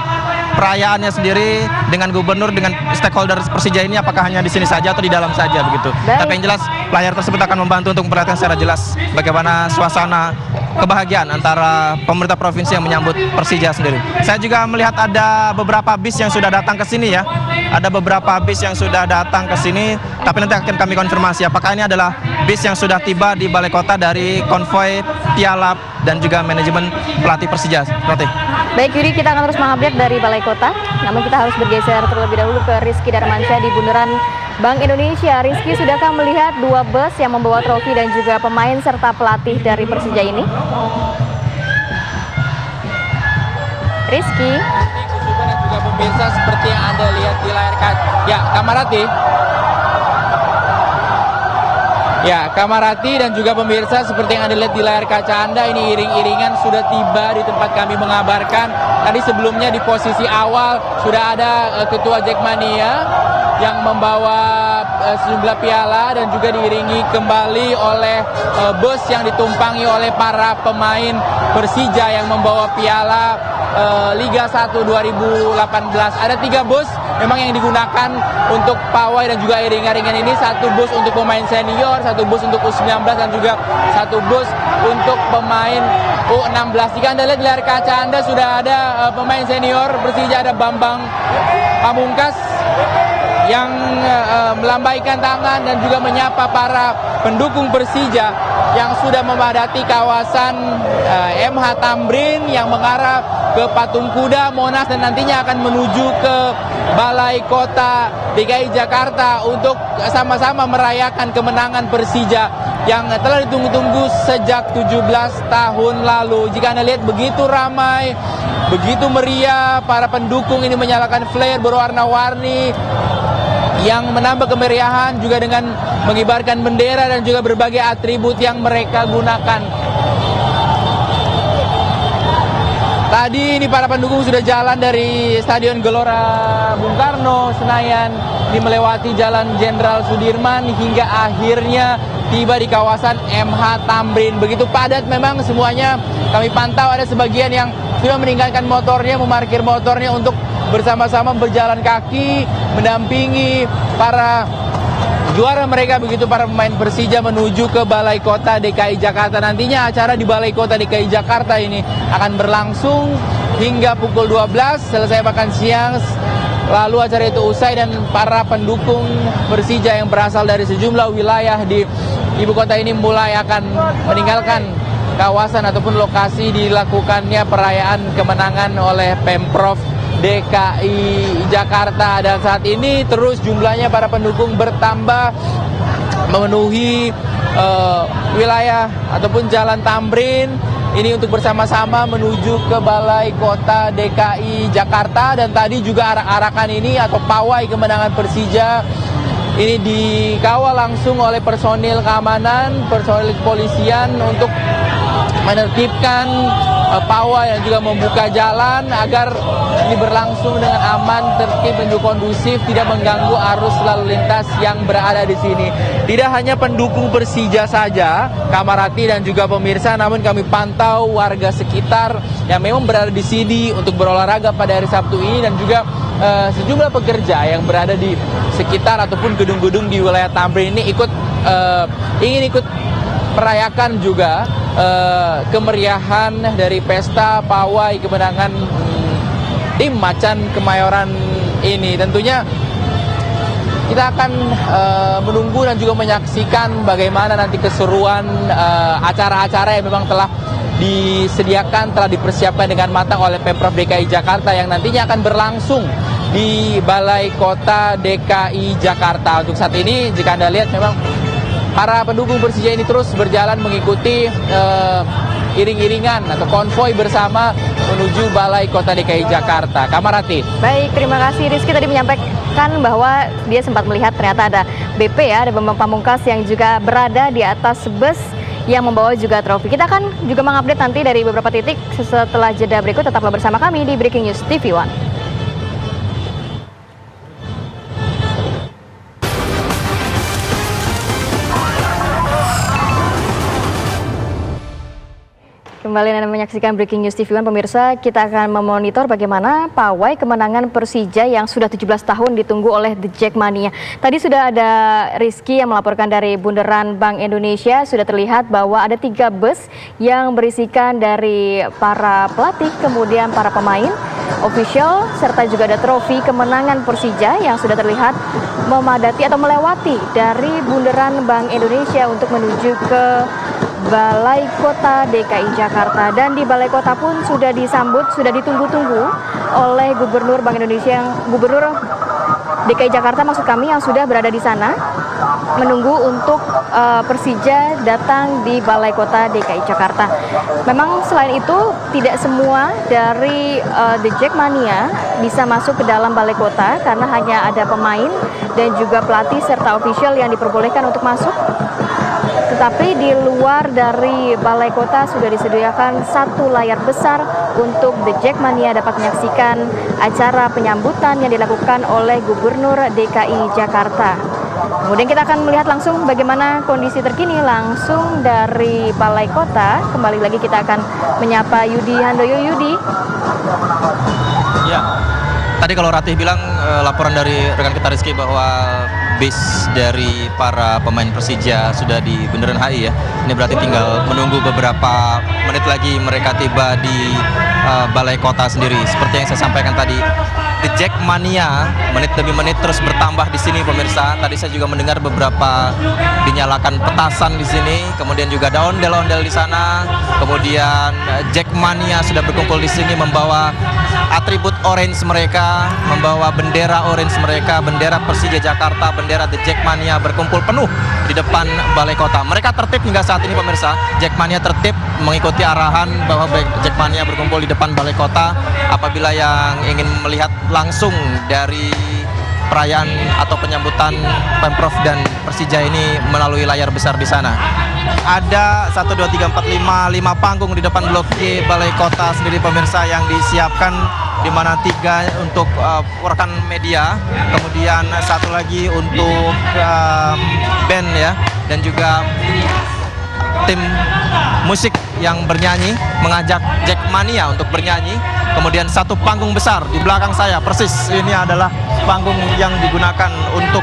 perayaannya sendiri dengan gubernur, dengan stakeholder Persija ini apakah hanya di sini saja atau di dalam saja begitu. Baik. Tapi yang jelas layar tersebut akan membantu untuk memperlihatkan secara jelas bagaimana suasana kebahagiaan antara pemerintah provinsi yang menyambut Persija sendiri. Saya juga melihat ada beberapa bis yang sudah datang ke sini ya. Ada beberapa bis yang sudah datang ke sini, tapi nanti akan kami konfirmasi apakah ini adalah bis yang sudah tiba di Balai Kota dari konvoi Piala dan juga manajemen pelatih Persija. Roti. Baik Yudi, kita akan terus mengupdate dari Balai Kota. Namun kita harus bergeser terlebih dahulu ke Rizky Darmansyah di Bundaran Bank Indonesia. Rizky, sudahkah melihat 2 bus yang membawa trofi dan juga pemain serta pelatih dari Persija ini? Rizky. Dan juga pemirsa seperti yang Anda lihat di layar kaca. Ya, Kamarati. Ya, Kamarati dan juga pemirsa seperti yang Anda lihat di layar kaca Anda, ini iring-iringan sudah tiba di tempat kami mengabarkan. Tadi sebelumnya di posisi awal sudah ada Ketua Jackmania yang membawa sejumlah piala dan juga diiringi kembali oleh bus yang ditumpangi oleh para pemain Persija yang membawa piala Liga 1 2018. Ada 3 bus memang yang digunakan untuk pawai dan juga iring-iringan ini. 1 bus untuk pemain senior, 1 bus untuk U19 dan juga 1 bus untuk pemain U16. Jika Anda lihat di layar kaca Anda sudah ada pemain senior Persija, ada Bambang Pamungkas yang melambaikan tangan dan juga menyapa para pendukung Persija yang sudah memadati kawasan MH Tamrin yang mengarah ke Patung Kuda, Monas, dan nantinya akan menuju ke Balai Kota DKI Jakarta untuk sama-sama merayakan kemenangan Persija yang telah ditunggu-tunggu sejak 17 tahun lalu. Jika Anda lihat begitu ramai, begitu meriah, para pendukung ini menyalakan flare berwarna-warni yang menambah kemeriahan juga dengan mengibarkan bendera dan juga berbagai atribut yang mereka gunakan. Tadi ini para pendukung sudah jalan dari Stadion Gelora Bung Karno, Senayan, ini melewati Jalan Jenderal Sudirman hingga akhirnya tiba di kawasan MH Tamrin. Begitu padat memang semuanya. Kami pantau ada sebagian yang sudah meninggalkan motornya, memarkir motornya untuk bersama-sama berjalan kaki, mendampingi para juara mereka, begitu para pemain Persija menuju ke Balai Kota DKI Jakarta. Nantinya acara di Balai Kota DKI Jakarta ini akan berlangsung hingga pukul 12, selesai makan siang. Lalu acara itu usai dan para pendukung Persija yang berasal dari sejumlah wilayah di ibu kota ini mulai akan meninggalkan kawasan ataupun lokasi dilakukannya perayaan kemenangan oleh Pemprov DKI Jakarta. Dan saat ini terus jumlahnya para pendukung bertambah memenuhi wilayah ataupun Jalan Tamrin ini untuk bersama-sama menuju ke Balai Kota DKI Jakarta. Dan tadi juga arak-arakan ini atau pawai kemenangan Persija ini dikawal langsung oleh personil keamanan, personil kepolisian untuk menertibkan pawai dan juga membuka jalan agar ini berlangsung dengan aman, tertib dan juga kondusif, tidak mengganggu arus lalu lintas yang berada di sini. Tidak hanya pendukung Persija saja, Kamarati dan juga pemirsa, namun kami pantau warga sekitar yang memang berada di sini untuk berolahraga pada hari Sabtu ini dan juga sejumlah pekerja yang berada di sekitar ataupun gedung-gedung di wilayah Tamrin ini ingin ikut merayakan juga kemeriahan dari pesta pawai kemenangan tim Macan Kemayoran ini. Tentunya kita akan menunggu dan juga menyaksikan bagaimana nanti keseruan acara-acara yang memang telah disediakan, telah dipersiapkan dengan matang oleh Pemprov DKI Jakarta yang nantinya akan berlangsung di Balai Kota DKI Jakarta. Untuk saat ini jika Anda lihat memang para pendukung Persija ini terus berjalan mengikuti iring-iringan atau konvoi bersama menuju Balai Kota DKI Jakarta. Kamarati. Baik, terima kasih Rizky tadi menyampaikan bahwa dia sempat melihat ternyata ada BP ya, ada Bambang Pamungkas yang juga berada di atas bus yang membawa juga trofi. Kita akan juga mengupdate nanti dari beberapa titik setelah jeda berikut. Tetaplah bersama kami di Breaking News TV One. kembali Anda menyaksikan Breaking News TV One. Pemirsa, kita akan memonitor bagaimana pawai kemenangan Persija yang sudah 17 tahun ditunggu oleh The Jackmania. Tadi sudah ada Rizky yang melaporkan dari Bundaran Bank Indonesia. Sudah terlihat bahwa ada 3 bus yang berisikan dari para pelatih, kemudian para pemain, official, serta juga ada trofi kemenangan Persija yang sudah terlihat memadati atau melewati dari Bundaran Bank Indonesia untuk menuju ke Balai Kota DKI Jakarta. Dan di Balai Kota pun sudah disambut, sudah ditunggu-tunggu oleh Gubernur Bank Indonesia, Gubernur DKI Jakarta maksud kami, yang sudah berada di sana menunggu untuk Persija datang di Balai Kota DKI Jakarta. Memang selain itu tidak semua dari The Jackmania bisa masuk ke dalam Balai Kota karena hanya ada pemain dan juga pelatih serta official yang diperbolehkan untuk masuk. Tetapi di luar dari Balai Kota sudah disediakan 1 layar besar untuk The Jackmania dapat menyaksikan acara penyambutan yang dilakukan oleh Gubernur DKI Jakarta. Kemudian kita akan melihat langsung bagaimana kondisi terkini langsung dari Balai Kota. Kembali lagi kita akan menyapa Yudi Handoyo. Yudi. Ya, tadi kalau Ratih bilang laporan dari rekan kita Rizky bahwa bis dari para pemain Persija sudah di Bundaran HI ya. Ini berarti tinggal menunggu beberapa menit lagi mereka tiba di Balai Kota sendiri. Seperti yang saya sampaikan tadi, The Jackmania menit demi menit terus bertambah di sini pemirsa. Tadi saya juga mendengar beberapa dinyalakan petasan di sini, kemudian juga ada ondel-ondel di sana. Kemudian Jackmania sudah berkumpul di sini membawa atribut orange mereka, membawa bendera orange mereka, bendera Persija Jakarta, bendera The Jackmania berkumpul penuh di depan Balai Kota. Mereka tertib hingga saat ini pemirsa. Jackmania tertib mengikuti arahan bahwa Jackmania berkumpul di depan Balai Kota. Apabila yang ingin melihat langsung dari perayaan atau penyambutan Pemprov dan Persija ini melalui layar besar di sana. Ada 1, 2, 3, 4, 5 panggung di depan Blok G Balai Kota sendiri pemirsa yang disiapkan, di mana 3 untuk rekan media, kemudian 1 lagi untuk band ya, dan juga tim musik yang bernyanyi, mengajak Jackmania untuk bernyanyi. Kemudian 1 panggung besar di belakang saya persis, ini adalah panggung yang digunakan untuk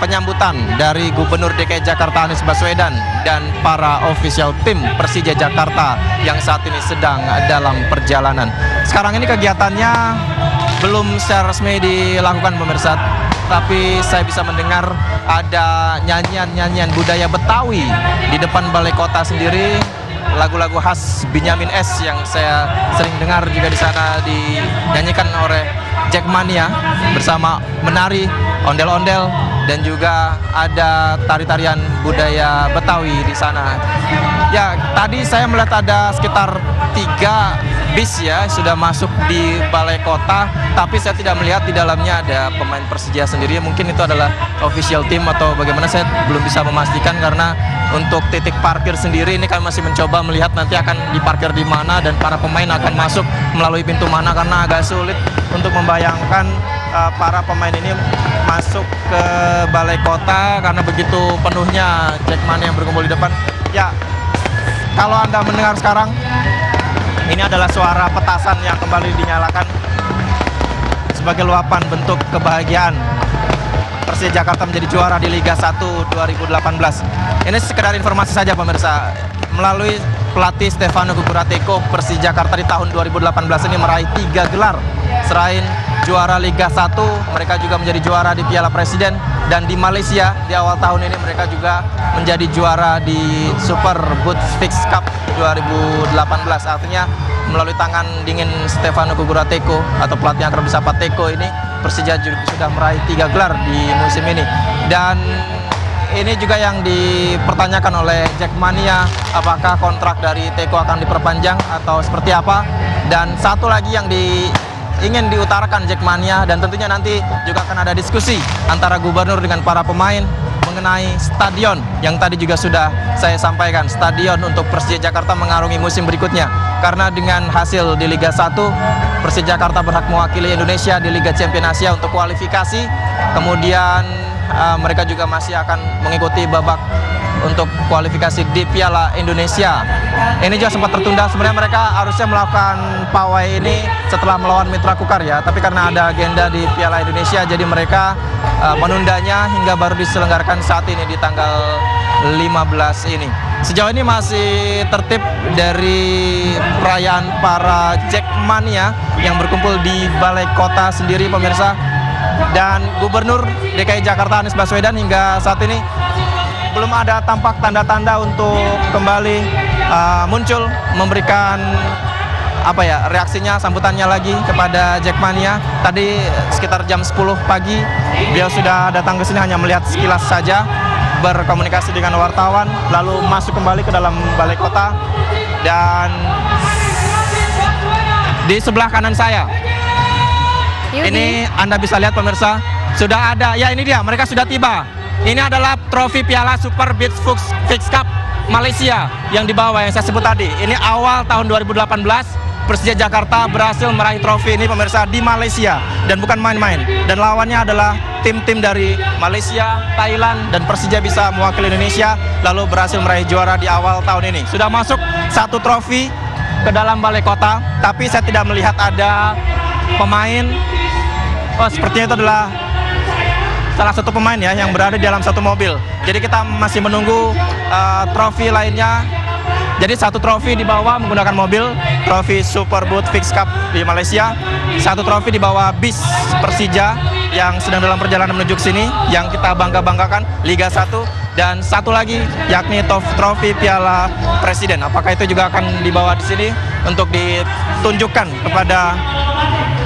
penyambutan dari Gubernur DKI Jakarta Anies Baswedan dan para official tim Persija Jakarta yang saat ini sedang dalam perjalanan. Sekarang ini kegiatannya belum secara resmi dilakukan pemirsa, tapi saya bisa mendengar ada nyanyian-nyanyian budaya Betawi di depan Balai Kota sendiri. Lagu-lagu khas Benyamin S yang saya sering dengar juga di sana dinyanyikan oleh Jackmania bersama menari ondel-ondel, dan juga ada tari-tarian budaya Betawi di sana. Ya, tadi saya melihat ada sekitar 3 bis ya sudah masuk di Balai Kota, tapi saya tidak melihat di dalamnya ada pemain Persija sendiri. Mungkin itu adalah official team atau bagaimana, saya belum bisa memastikan karena untuk titik parkir sendiri ini kami masih mencoba melihat nanti akan diparkir di mana dan para pemain akan masuk melalui pintu mana, karena agak sulit untuk membayangkan para pemain ini masuk ke Balai Kota karena begitu penuhnya Jackmania yang berkumpul di depan. Ya, kalau Anda mendengar sekarang, ini adalah suara petasan yang kembali dinyalakan sebagai luapan bentuk kebahagiaan Persija Jakarta menjadi juara di Liga 1 2018. Ini sekedar informasi saja pemirsa. Melalui pelatih Stefano Gugurateko, Persija Jakarta di tahun 2018 ini meraih 3 gelar. Selain juara Liga 1, mereka juga menjadi juara di Piala Presiden, dan di Malaysia di awal tahun ini mereka juga menjadi juara di Super Boots Fix Cup 2018. Artinya melalui tangan dingin Stefano Gugurateko atau pelatih yang akrab disapa Teko ini, Persija juga sudah meraih 3 gelar di musim ini. Dan ini juga yang dipertanyakan oleh Jackmania, apakah kontrak dari Teko akan diperpanjang atau seperti apa. Dan satu lagi yang ingin diutarakan Jackmania, dan tentunya nanti juga akan ada diskusi antara gubernur dengan para pemain mengenai stadion yang tadi juga sudah saya sampaikan. Stadion untuk Persija Jakarta mengarungi musim berikutnya, karena dengan hasil di Liga 1 Persija Jakarta berhak mewakili Indonesia di Liga Champions Asia untuk kualifikasi. Kemudian mereka juga masih akan mengikuti babak untuk kualifikasi di Piala Indonesia. Ini juga sempat tertunda. Sebenarnya mereka harusnya melakukan pawai ini setelah melawan Mitra Kukar ya, tapi karena ada agenda di Piala Indonesia, jadi mereka menundanya hingga baru diselenggarakan saat ini di tanggal 15 ini. Sejauh ini masih tertib dari perayaan para Jackmania yang berkumpul di Balai Kota sendiri, pemirsa. Dan Gubernur DKI Jakarta Anies Baswedan hingga saat ini belum ada tampak tanda-tanda untuk kembali muncul memberikan reaksinya, sambutannya lagi kepada Jackmania. Tadi sekitar jam 10 pagi beliau sudah datang ke sini hanya melihat sekilas saja, berkomunikasi dengan wartawan, lalu masuk kembali ke dalam Balai Kota. Dan di sebelah kanan saya ini Anda bisa lihat, pemirsa, sudah ada, ya ini dia, mereka sudah tiba. Ini adalah trofi Piala Super Beach Fix Cup Malaysia yang dibawa, yang saya sebut tadi. Ini awal tahun 2018, Persija Jakarta berhasil meraih trofi ini, pemirsa, di Malaysia. Dan bukan main-main. Dan lawannya adalah tim-tim dari Malaysia, Thailand, dan Persija bisa mewakili Indonesia, lalu berhasil meraih juara di awal tahun ini. Sudah masuk satu trofi ke dalam Balai Kota, tapi saya tidak melihat ada pemain. Oh, sepertinya itu adalah salah satu pemain ya yang berada di dalam satu mobil. Jadi kita masih menunggu trofi lainnya. Jadi satu trofi dibawa menggunakan mobil, trofi Super Boat Fix Cup di Malaysia. Satu trofi dibawa bis Persija yang sedang dalam perjalanan menuju ke sini, yang kita bangga-banggakan, Liga 1. Dan satu lagi yakni trofi Piala Presiden. Apakah itu juga akan dibawa di sini untuk ditunjukkan kepada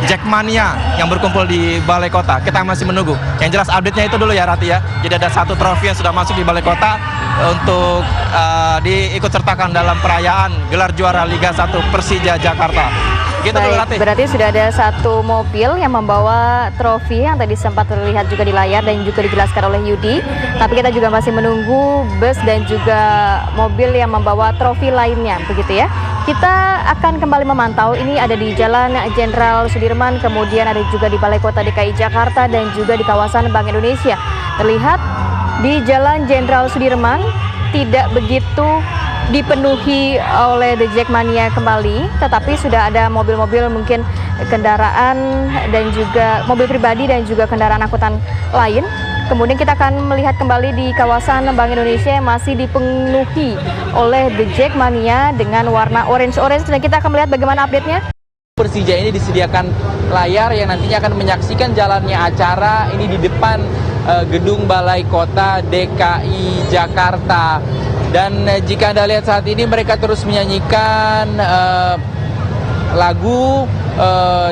Jackmania yang berkumpul di Balai Kota? Kita masih menunggu. Yang jelas update-nya itu dulu ya, Rati ya. Jadi ada satu trofi yang sudah masuk di Balai Kota untuk diikut sertakan dalam perayaan gelar juara Liga 1 Persija Jakarta. Gitu dulu, Rati. Berarti sudah ada satu mobil yang membawa trofi yang tadi sempat terlihat juga di layar dan juga dijelaskan oleh Yudi. Tapi kita juga masih menunggu bus dan juga mobil yang membawa trofi lainnya, begitu ya. Kita akan kembali memantau, ini ada di Jalan Jenderal Sudirman, kemudian ada juga di Balai Kota DKI Jakarta dan juga di kawasan Bank Indonesia. Terlihat di Jalan Jenderal Sudirman tidak begitu dipenuhi oleh The Jackmania kembali, tetapi sudah ada mobil-mobil, mungkin kendaraan dan juga mobil pribadi dan juga kendaraan angkutan lain. Kemudian kita akan melihat kembali di kawasan Bank Indonesia yang masih dipenuhi oleh The Jackmania dengan warna orange-orange, dan kita akan melihat bagaimana update-nya. Persija ini disediakan layar yang nantinya akan menyaksikan jalannya acara ini di depan gedung Balai Kota DKI Jakarta. Dan jika Anda lihat saat ini mereka terus menyanyikan lagu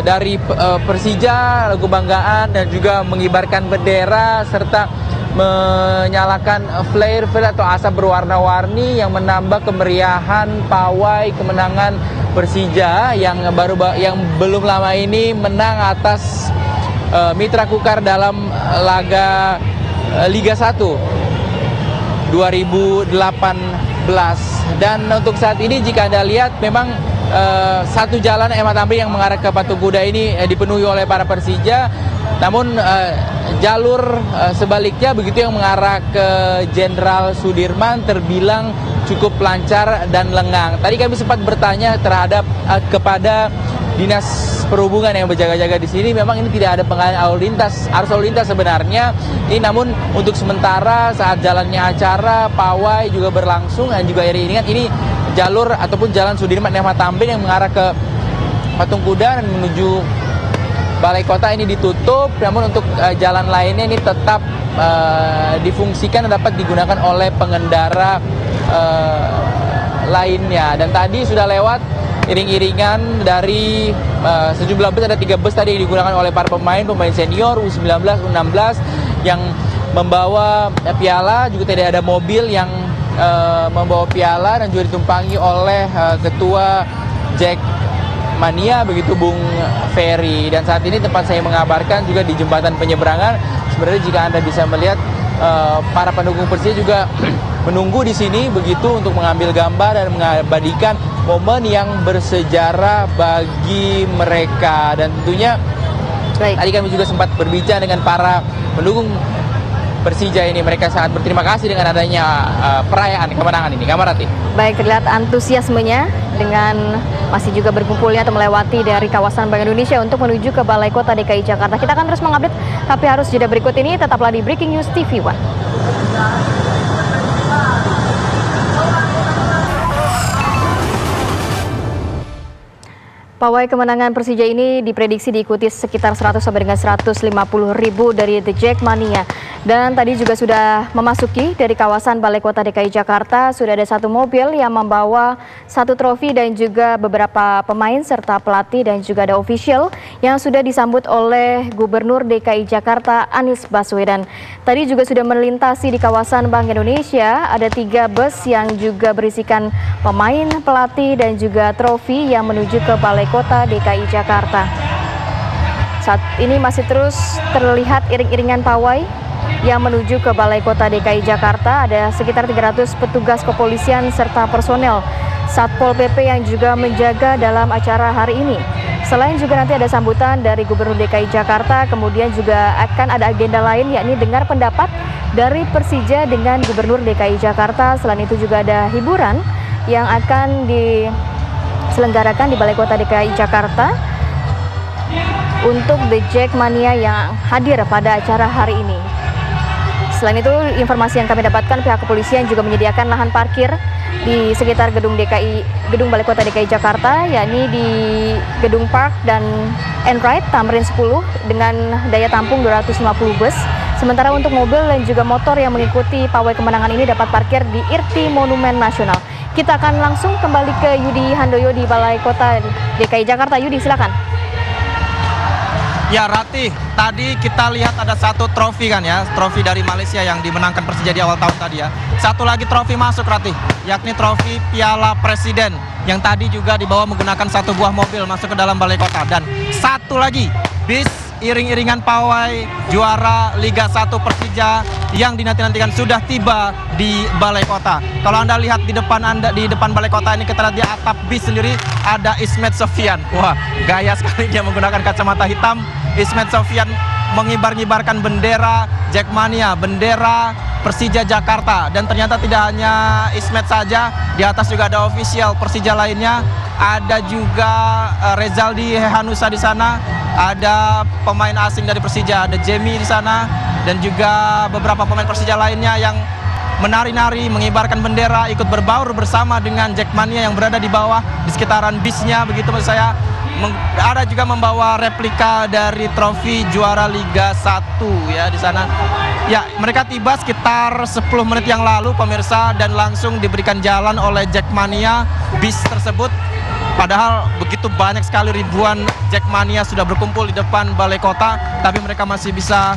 dari Persija, lagu banggaan, dan juga mengibarkan bendera serta menyalakan flare atau asap berwarna-warni yang menambah kemeriahan pawai kemenangan Persija yang belum lama ini menang atas Mitra Kukar dalam laga Liga 1 2018. Dan untuk saat ini jika Anda lihat memang satu jalan MH Tamrin yang mengarah ke Patung Kuda ini dipenuhi oleh para Persija, namun jalur sebaliknya begitu yang mengarah ke Jenderal Sudirman terbilang cukup lancar dan lengang. Tadi kami sempat bertanya terhadap kepada Dinas Perhubungan yang berjaga-jaga di sini, memang ini tidak ada pengalihan arus lalu lintas sebenarnya. Ini namun untuk sementara saat jalannya acara pawai juga berlangsung dan juga iringan, ini jalur ataupun jalan Sudirman MH Tamrin yang mengarah ke Patung Kuda dan menuju Balai Kota ini ditutup, namun untuk jalan lainnya ini tetap difungsikan dan dapat digunakan oleh pengendara lainnya. Dan tadi sudah lewat iring-iringan dari sejumlah bus, ada 3 bus tadi yang digunakan oleh para pemain senior U19, U16 yang membawa piala, juga tidak ada mobil yang membawa piala, dan juga ditumpangi oleh ketua Jackmania begitu Bung Ferry. Dan saat ini tempat saya mengabarkan juga di jembatan penyeberangan, sebenarnya jika Anda bisa melihat para pendukung Persija juga menunggu di sini begitu untuk mengambil gambar dan mengabadikan momen yang bersejarah bagi mereka. Dan tentunya tadi kami juga sempat berbicara dengan para pendukung Persija ini. Mereka sangat berterima kasih dengan adanya perayaan kemenangan ini. Kamarati. Baik, terlihat antusiasmenya dengan masih juga berkumpulnya atau melewati dari kawasan Bank Indonesia untuk menuju ke Balai Kota DKI Jakarta. Kita akan terus mengupdate, tapi harus jeda berikut ini. Tetaplah di Breaking News TV One. Pawai kemenangan Persija ini diprediksi diikuti sekitar 100 sampai dengan 150 ribu dari The Jackmania. Dan tadi juga sudah memasuki dari kawasan Balai Kota DKI Jakarta, sudah ada satu mobil yang membawa satu trofi dan juga beberapa pemain serta pelatih dan juga ada official yang sudah disambut oleh Gubernur DKI Jakarta Anies Baswedan. Tadi juga sudah melintasi di kawasan Bank Indonesia, ada 3 bus yang juga berisikan pemain, pelatih dan juga trofi yang menuju ke Balai Kota DKI Jakarta. Saat ini masih terus terlihat iring-iringan pawai yang menuju ke Balai Kota DKI Jakarta. Ada sekitar 300 petugas kepolisian serta personel Satpol PP yang juga menjaga dalam acara hari ini. Selain juga nanti ada sambutan dari Gubernur DKI Jakarta, kemudian juga akan ada agenda lain yakni dengar pendapat dari Persija dengan Gubernur DKI Jakarta. Selain itu juga ada hiburan yang akan diselenggarakan di Balai Kota DKI Jakarta untuk The Jackmania yang hadir pada acara hari ini. Selain itu, informasi yang kami dapatkan, pihak kepolisian juga menyediakan lahan parkir di sekitar gedung Balai Kota DKI Jakarta, yakni di Gedung Park dan Ride Tamrin 10 dengan daya tampung 250 bus. Sementara untuk mobil dan juga motor yang mengikuti pawai kemenangan ini dapat parkir di IRTI Monumen Nasional. Kita akan langsung kembali ke Yudi Handoyo di Balai Kota DKI Jakarta. Yudi, silakan. Ya Ratih, tadi kita lihat ada satu trofi kan ya, trofi dari Malaysia yang dimenangkan Persija di awal tahun tadi ya. Satu lagi trofi masuk Ratih, yakni trofi Piala Presiden yang tadi juga dibawa menggunakan satu buah mobil masuk ke dalam Balai Kota. Dan satu lagi, bis iring-iringan pawai juara Liga 1 Persija yang dinanti-nantikan sudah tiba di Balai Kota. Kalau Anda lihat di depan Balai Kota ini, kita lihat di atap bis sendiri ada Ismet Sofyan. Wah, gaya sekali dia menggunakan kacamata hitam. Ismet Sofyan mengibar-ngibarkan bendera Jackmania, bendera Persija Jakarta. Dan ternyata tidak hanya Ismet saja, di atas juga ada official Persija lainnya. Ada juga Rezaldi Hehanusa di sana, ada pemain asing dari Persija, ada Jamie di sana, dan juga beberapa pemain Persija lainnya yang menari-nari, mengibarkan bendera, ikut berbaur bersama dengan Jackmania yang berada di bawah, di sekitaran bisnya, begitu maksud saya. Ada juga membawa replika dari trofi juara Liga 1 ya di sana. Ya, mereka tiba sekitar 10 menit yang lalu pemirsa, dan langsung diberikan jalan oleh Jackmania bis tersebut. Padahal begitu banyak sekali, ribuan Jackmania sudah berkumpul di depan Balai Kota, tapi mereka masih bisa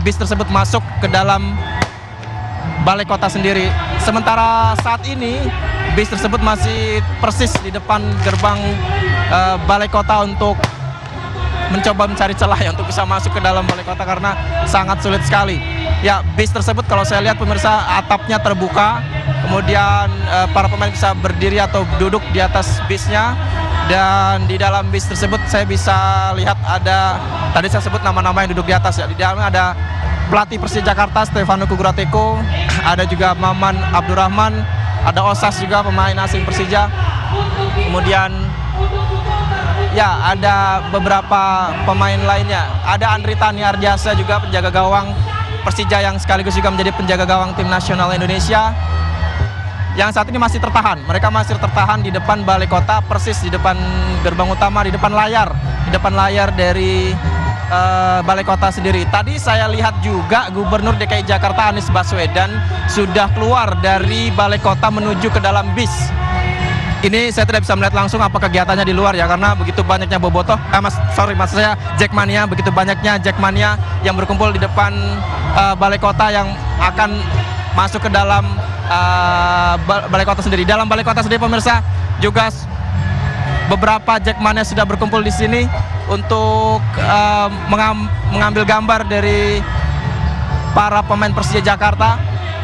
bis tersebut masuk ke dalam Balai Kota sendiri. Sementara saat ini bis tersebut masih persis di depan gerbang Balai Kota untuk mencoba mencari celah ya untuk bisa masuk ke dalam Balai Kota karena sangat sulit sekali. Ya, bis tersebut kalau saya lihat pemirsa, atapnya terbuka, kemudian para pemain bisa berdiri atau duduk di atas bisnya, dan di dalam bis tersebut saya bisa lihat ada, tadi saya sebut nama-nama yang duduk di atas ya, di dalamnya ada pelatih Persija Jakarta Stefano Kugrateko, ada juga Maman Abdurrahman, ada Osas juga pemain asing Persija, kemudian ya ada beberapa pemain lainnya, ada Andri Tani Ardiasa juga penjaga gawang Persija yang sekaligus juga menjadi penjaga gawang tim nasional Indonesia, yang saat ini masih tertahan. Mereka masih tertahan di depan Balai Kota, persis di depan gerbang utama, di depan layar dari Balai Kota sendiri. Tadi saya lihat juga Gubernur DKI Jakarta Anies Baswedan sudah keluar dari Balai Kota menuju ke dalam bis. Ini saya tidak bisa melihat langsung apa kegiatannya di luar ya, karena begitu banyaknya bobotoh, maksud saya Jackmania, begitu banyaknya Jackmania yang berkumpul di depan Balai Kota yang akan masuk ke dalam Balai Kota sendiri. Dalam Balai Kota sendiri pemirsa juga beberapa Jackmania sudah berkumpul di sini untuk mengambil gambar dari para pemain Persija Jakarta,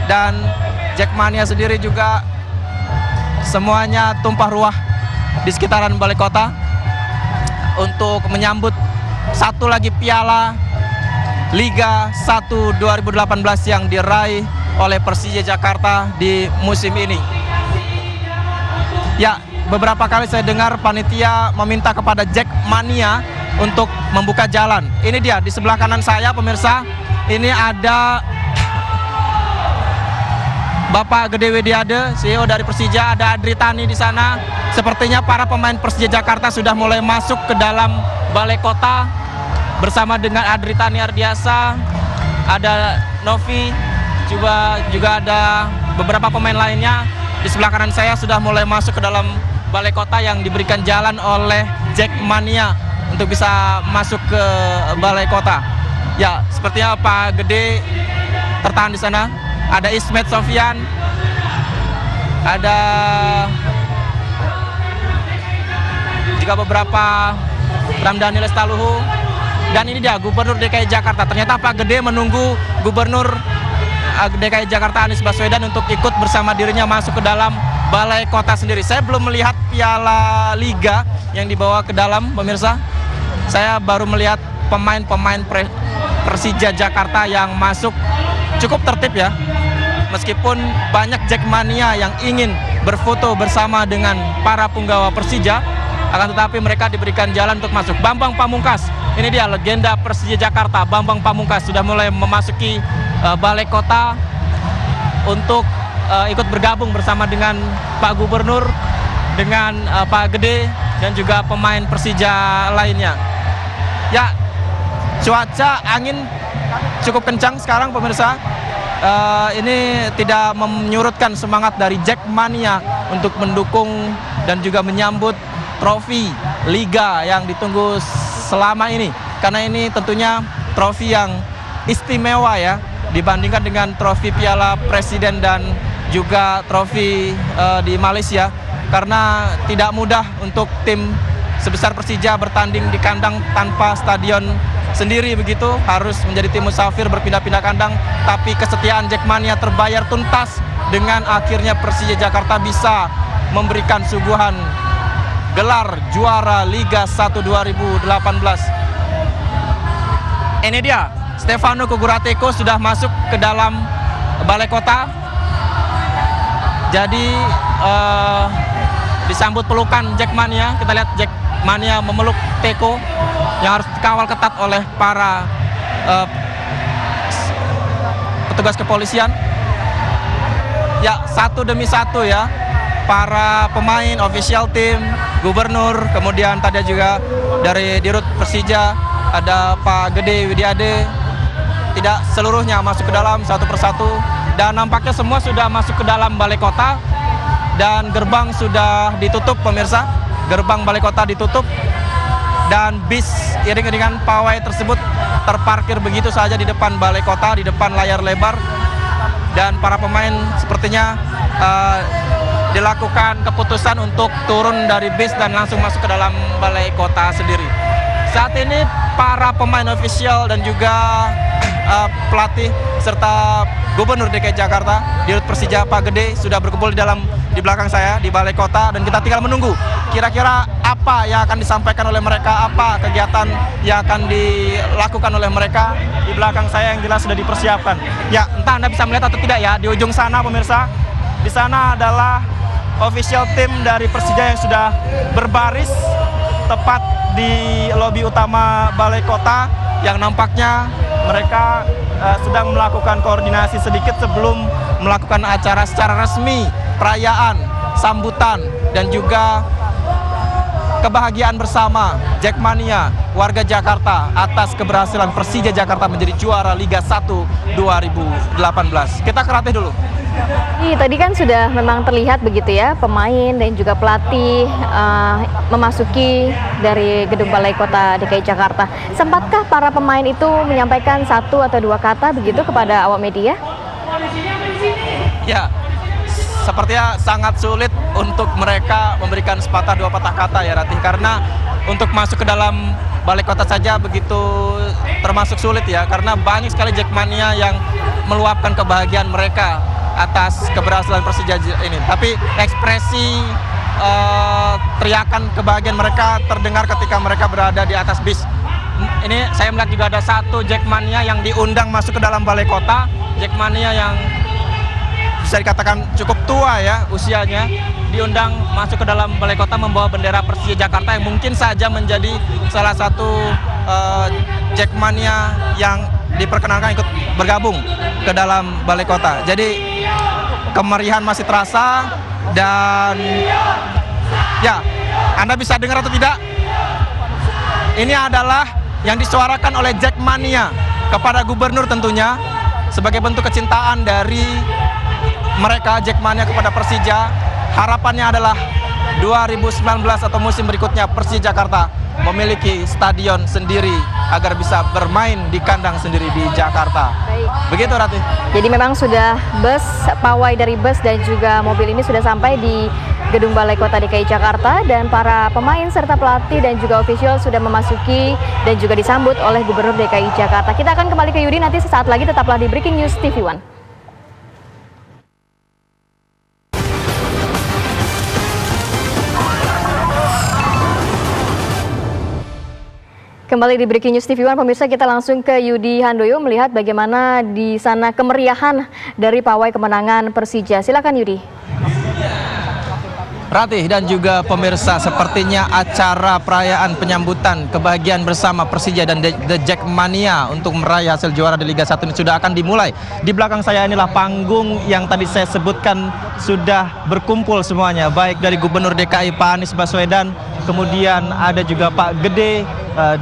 dan Jackmania sendiri juga semuanya tumpah ruah di sekitaran Balai Kota untuk menyambut satu lagi piala Liga 1 2018 yang diraih oleh Persija Jakarta di musim ini. Ya, beberapa kali saya dengar panitia meminta kepada Jackmania untuk membuka jalan. Ini dia di sebelah kanan saya pemirsa, ini ada Bapak Gede Widiade, CEO dari Persija, ada Adri Tani di sana. Sepertinya para pemain Persija Jakarta sudah mulai masuk ke dalam Balai Kota bersama dengan Adri Tani Ardiasa, ada Novi, juga ada beberapa pemain lainnya. Di sebelah kanan saya sudah mulai masuk ke dalam Balai Kota yang diberikan jalan oleh Jackmania untuk bisa masuk ke Balai Kota. Ya, sepertinya Pak Gede tertahan di sana. Ada Ismet Sofyan, ada juga beberapa Ramdhani Lestaluhu, dan ini dia Gubernur DKI Jakarta. Ternyata Pak Gede menunggu Gubernur DKI Jakarta Anies Baswedan untuk ikut bersama dirinya masuk ke dalam Balai Kota sendiri. Saya belum melihat Piala Liga yang dibawa ke dalam, pemirsa. Saya baru melihat pemain-pemain Persija Jakarta yang masuk cukup tertib ya. Meskipun banyak Jackmania yang ingin berfoto bersama dengan para punggawa Persija, akan tetapi mereka diberikan jalan untuk masuk. Bambang Pamungkas, ini dia legenda Persija Jakarta. Bambang Pamungkas sudah mulai memasuki Balai Kota untuk ikut bergabung bersama dengan Pak Gubernur, dengan Pak Gede, dan juga pemain Persija lainnya. Ya, cuaca angin cukup kencang sekarang pemirsa. Ini tidak menyurutkan semangat dari Jackmania untuk mendukung dan juga menyambut trofi Liga yang ditunggu selama ini. Karena ini tentunya trofi yang istimewa ya, dibandingkan dengan trofi Piala Presiden dan juga trofi di Malaysia. Karena tidak mudah untuk tim sebesar Persija bertanding di kandang tanpa stadion sendiri, begitu harus menjadi tim musafir berpindah-pindah kandang. Tapi kesetiaan Jackmania terbayar tuntas dengan akhirnya Persija Jakarta bisa memberikan suguhan gelar juara Liga 1 2018. Ini dia Stefano Kugurateko sudah masuk ke dalam Balai Kota. Jadi disambut pelukan Jackmania. Kita lihat Jackmania memeluk Teko yang harus dikawal ketat oleh para petugas kepolisian. Ya, satu demi satu ya, para pemain, official tim, gubernur, kemudian tadi juga dari Dirut Persija ada Pak Gede Widiade. Tidak seluruhnya masuk ke dalam satu persatu, dan nampaknya semua sudah masuk ke dalam Balai Kota dan gerbang sudah ditutup pemirsa. Gerbang Balai Kota ditutup dan bis iring-iringan pawai tersebut terparkir begitu saja di depan Balai Kota, di depan layar lebar. Dan para pemain sepertinya dilakukan keputusan untuk turun dari bis dan langsung masuk ke dalam Balai Kota sendiri. Saat ini para pemain ofisial dan juga pelatih serta Gubernur DKI Jakarta, Dirut Persija Pak Gede sudah berkumpul di belakang saya di Balai Kota, dan kita tinggal menunggu kira-kira apa yang akan disampaikan oleh mereka, apa kegiatan yang akan dilakukan oleh mereka. Di belakang saya yang jelas sudah dipersiapkan. Ya, entah Anda bisa melihat atau tidak ya, di ujung sana pemirsa, di sana adalah official tim dari Persija yang sudah berbaris tepat di lobi utama Balai Kota, yang nampaknya mereka sedang melakukan koordinasi sedikit sebelum melakukan acara secara resmi, perayaan, sambutan, dan juga kebahagiaan bersama Jackmania, warga Jakarta, atas keberhasilan Persija Jakarta menjadi juara Liga 1 2018. Kita ke Ratih dulu. Tadi kan sudah memang terlihat begitu ya, pemain dan juga pelatih memasuki dari gedung Balai Kota DKI Jakarta. Sempatkah para pemain itu menyampaikan satu atau dua kata begitu kepada awak media? Ya, sepertinya sangat sulit untuk mereka memberikan sepatah dua patah kata ya Ratih, karena untuk masuk ke dalam Balai Kota saja begitu termasuk sulit ya, karena banyak sekali Jackmania yang meluapkan kebahagiaan mereka atas keberhasilan Persija ini. Tapi ekspresi teriakan kebahagiaan mereka terdengar ketika mereka berada di atas bis. ini saya melihat juga ada satu Jackmania yang diundang masuk ke dalam balai kota. Jackmania yang bisa dikatakan cukup tua ya usianya, diundang masuk ke dalam balai kota membawa bendera Persija Jakarta yang mungkin saja menjadi salah satu Jackmania yang diperkenalkan ikut bergabung ke dalam balai kota. Jadi kemeriahan masih terasa dan ya, Anda bisa dengar atau tidak? Ini adalah yang disuarakan oleh Jackmania kepada gubernur tentunya sebagai bentuk kecintaan dari mereka Jackmania kepada Persija. Harapannya adalah 2019 atau musim berikutnya Persija Jakarta memiliki stadion sendiri agar bisa bermain di kandang sendiri di Jakarta. Baik. Begitu Rati. Jadi memang sudah pawai dari bus dan juga mobil ini sudah sampai di Gedung Balai Kota DKI Jakarta dan para pemain serta pelatih dan juga ofisial sudah memasuki dan juga disambut oleh Gubernur DKI Jakarta. Kita akan kembali ke Yudi nanti sesaat lagi, tetaplah di Breaking News TV One. Kembali di Breaking News TV One, pemirsa, kita langsung ke Yudi Handoyo melihat bagaimana di sana kemeriahan dari pawai kemenangan Persija. Silakan Yudi. Ratih dan juga pemirsa, sepertinya acara perayaan penyambutan kebahagiaan bersama Persija dan The Jackmania untuk meraih hasil juara di Liga 1 ini sudah akan dimulai. Di belakang saya inilah panggung yang tadi saya sebutkan sudah berkumpul semuanya, baik dari Gubernur DKI Pak Anies Baswedan, kemudian ada juga Pak Gede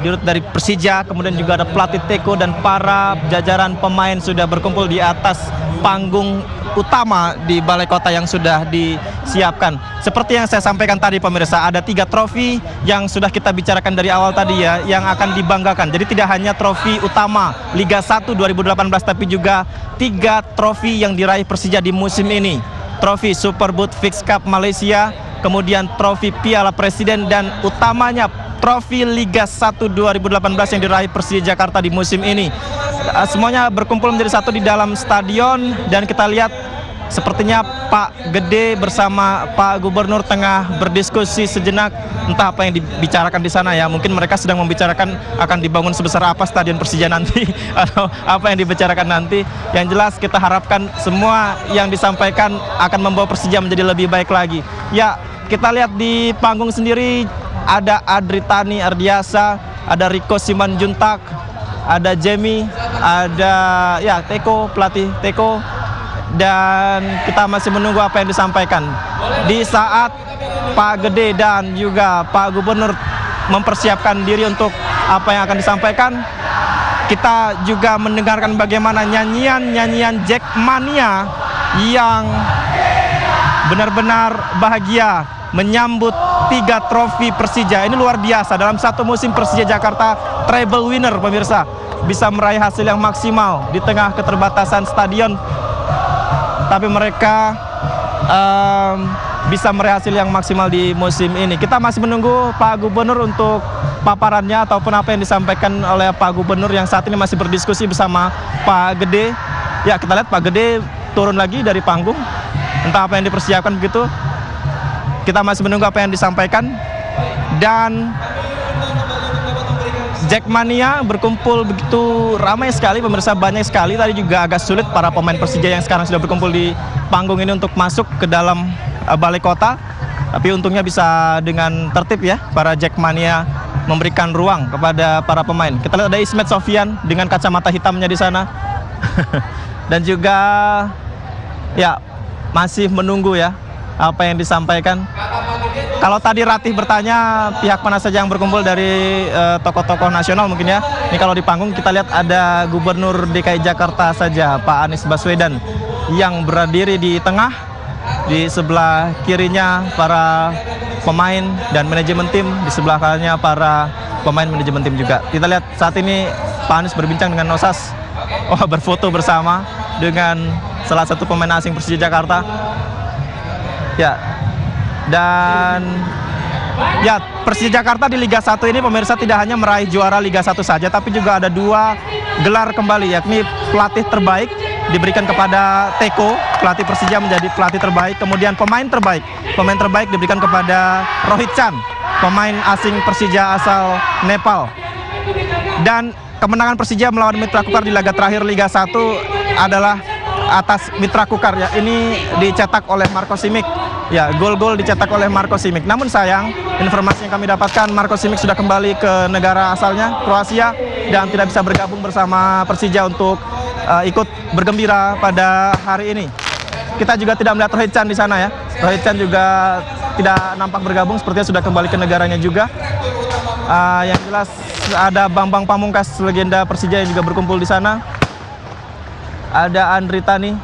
dirut dari Persija, kemudian juga ada pelatih Teko dan para jajaran pemain sudah berkumpul di atas panggung utama di Balai Kota yang sudah disiapkan. Seperti yang saya sampaikan tadi pemirsa, ada 3 trofi yang sudah kita bicarakan dari awal tadi ya, yang akan dibanggakan. Jadi tidak hanya trofi utama Liga 1 2018, tapi juga 3 trofi yang diraih Persija di musim ini. Trofi Superboot Fix Cup Malaysia, kemudian trofi Piala Presiden, dan utamanya trofi Liga 1 2018 yang diraih Persija Jakarta di musim ini. Semuanya berkumpul menjadi satu di dalam stadion dan kita lihat sepertinya Pak Gede bersama Pak Gubernur tengah berdiskusi sejenak, entah apa yang dibicarakan di sana ya. Mungkin mereka sedang membicarakan akan dibangun sebesar apa stadion Persija nanti atau apa yang dibicarakan nanti. Yang jelas kita harapkan semua yang disampaikan akan membawa Persija menjadi lebih baik lagi. Ya, kita lihat di panggung sendiri ada Adritani Ardiasa, ada Riko Simanjuntak, ada Jamie, ada ya Teko, pelatih Teko, dan kita masih menunggu apa yang disampaikan. Di saat Pak Gede dan juga Pak Gubernur mempersiapkan diri untuk apa yang akan disampaikan, kita juga mendengarkan bagaimana nyanyian-nyanyian Jackmania yang benar-benar bahagia menyambut 3 trofi Persija. Ini luar biasa, dalam satu musim Persija Jakarta treble winner pemirsa, bisa meraih hasil yang maksimal di tengah keterbatasan stadion, tapi mereka bisa meraih hasil yang maksimal di musim ini. Kita masih menunggu Pak Gubernur untuk paparannya ataupun apa yang disampaikan oleh Pak Gubernur yang saat ini masih berdiskusi bersama Pak Gede. Ya, kita lihat Pak Gede turun lagi dari panggung, entah apa yang dipersiapkan begitu. Kita masih menunggu apa yang disampaikan. Dan Jackmania berkumpul begitu ramai sekali pemirsa, banyak sekali. Tadi juga agak sulit para pemain Persija yang sekarang sudah berkumpul di panggung ini untuk masuk ke dalam Balai Kota. Tapi untungnya bisa dengan tertib ya, para Jackmania memberikan ruang kepada para pemain. Kita lihat ada Ismet Sofian dengan kacamata hitamnya di sana. Dan juga ya masih menunggu ya apa yang disampaikan. Kalau tadi Ratih bertanya pihak mana saja yang berkumpul dari tokoh-tokoh nasional mungkin ya. Ini kalau di panggung kita lihat ada Gubernur DKI Jakarta saja, Pak Anies Baswedan, yang berdiri di tengah. Di sebelah kirinya para pemain dan manajemen tim, di sebelah kanannya para pemain manajemen tim juga. Kita lihat saat ini Pak Anies berbincang dengan Nosas, berfoto bersama dengan salah satu pemain asing Persija Jakarta. Ya, dan ya Persija Jakarta di Liga 1 ini pemirsa tidak hanya meraih juara Liga 1 saja, tapi juga ada 2 gelar kembali, yakni pelatih terbaik diberikan kepada Teko, pelatih Persija menjadi pelatih terbaik. Kemudian pemain terbaik diberikan kepada Rohit Chan, pemain asing Persija asal Nepal. Dan kemenangan Persija melawan Mitra Kukar di laga terakhir Liga 1 adalah atas Mitra Kukar ya. Ini dicetak oleh Marco Simic. Ya, gol-gol dicetak oleh Marco Simic. Namun sayang, informasi yang kami dapatkan Marco Simic sudah kembali ke negara asalnya, Kroasia, dan tidak bisa bergabung bersama Persija untuk ikut bergembira pada hari ini. Kita juga tidak melihat Rohit Chan di sana ya. Rohit Chan juga tidak nampak bergabung, sepertinya sudah kembali ke negaranya juga. Yang jelas ada Bambang Pamungkas, legenda Persija yang juga berkumpul di sana. Ada Andri Tani,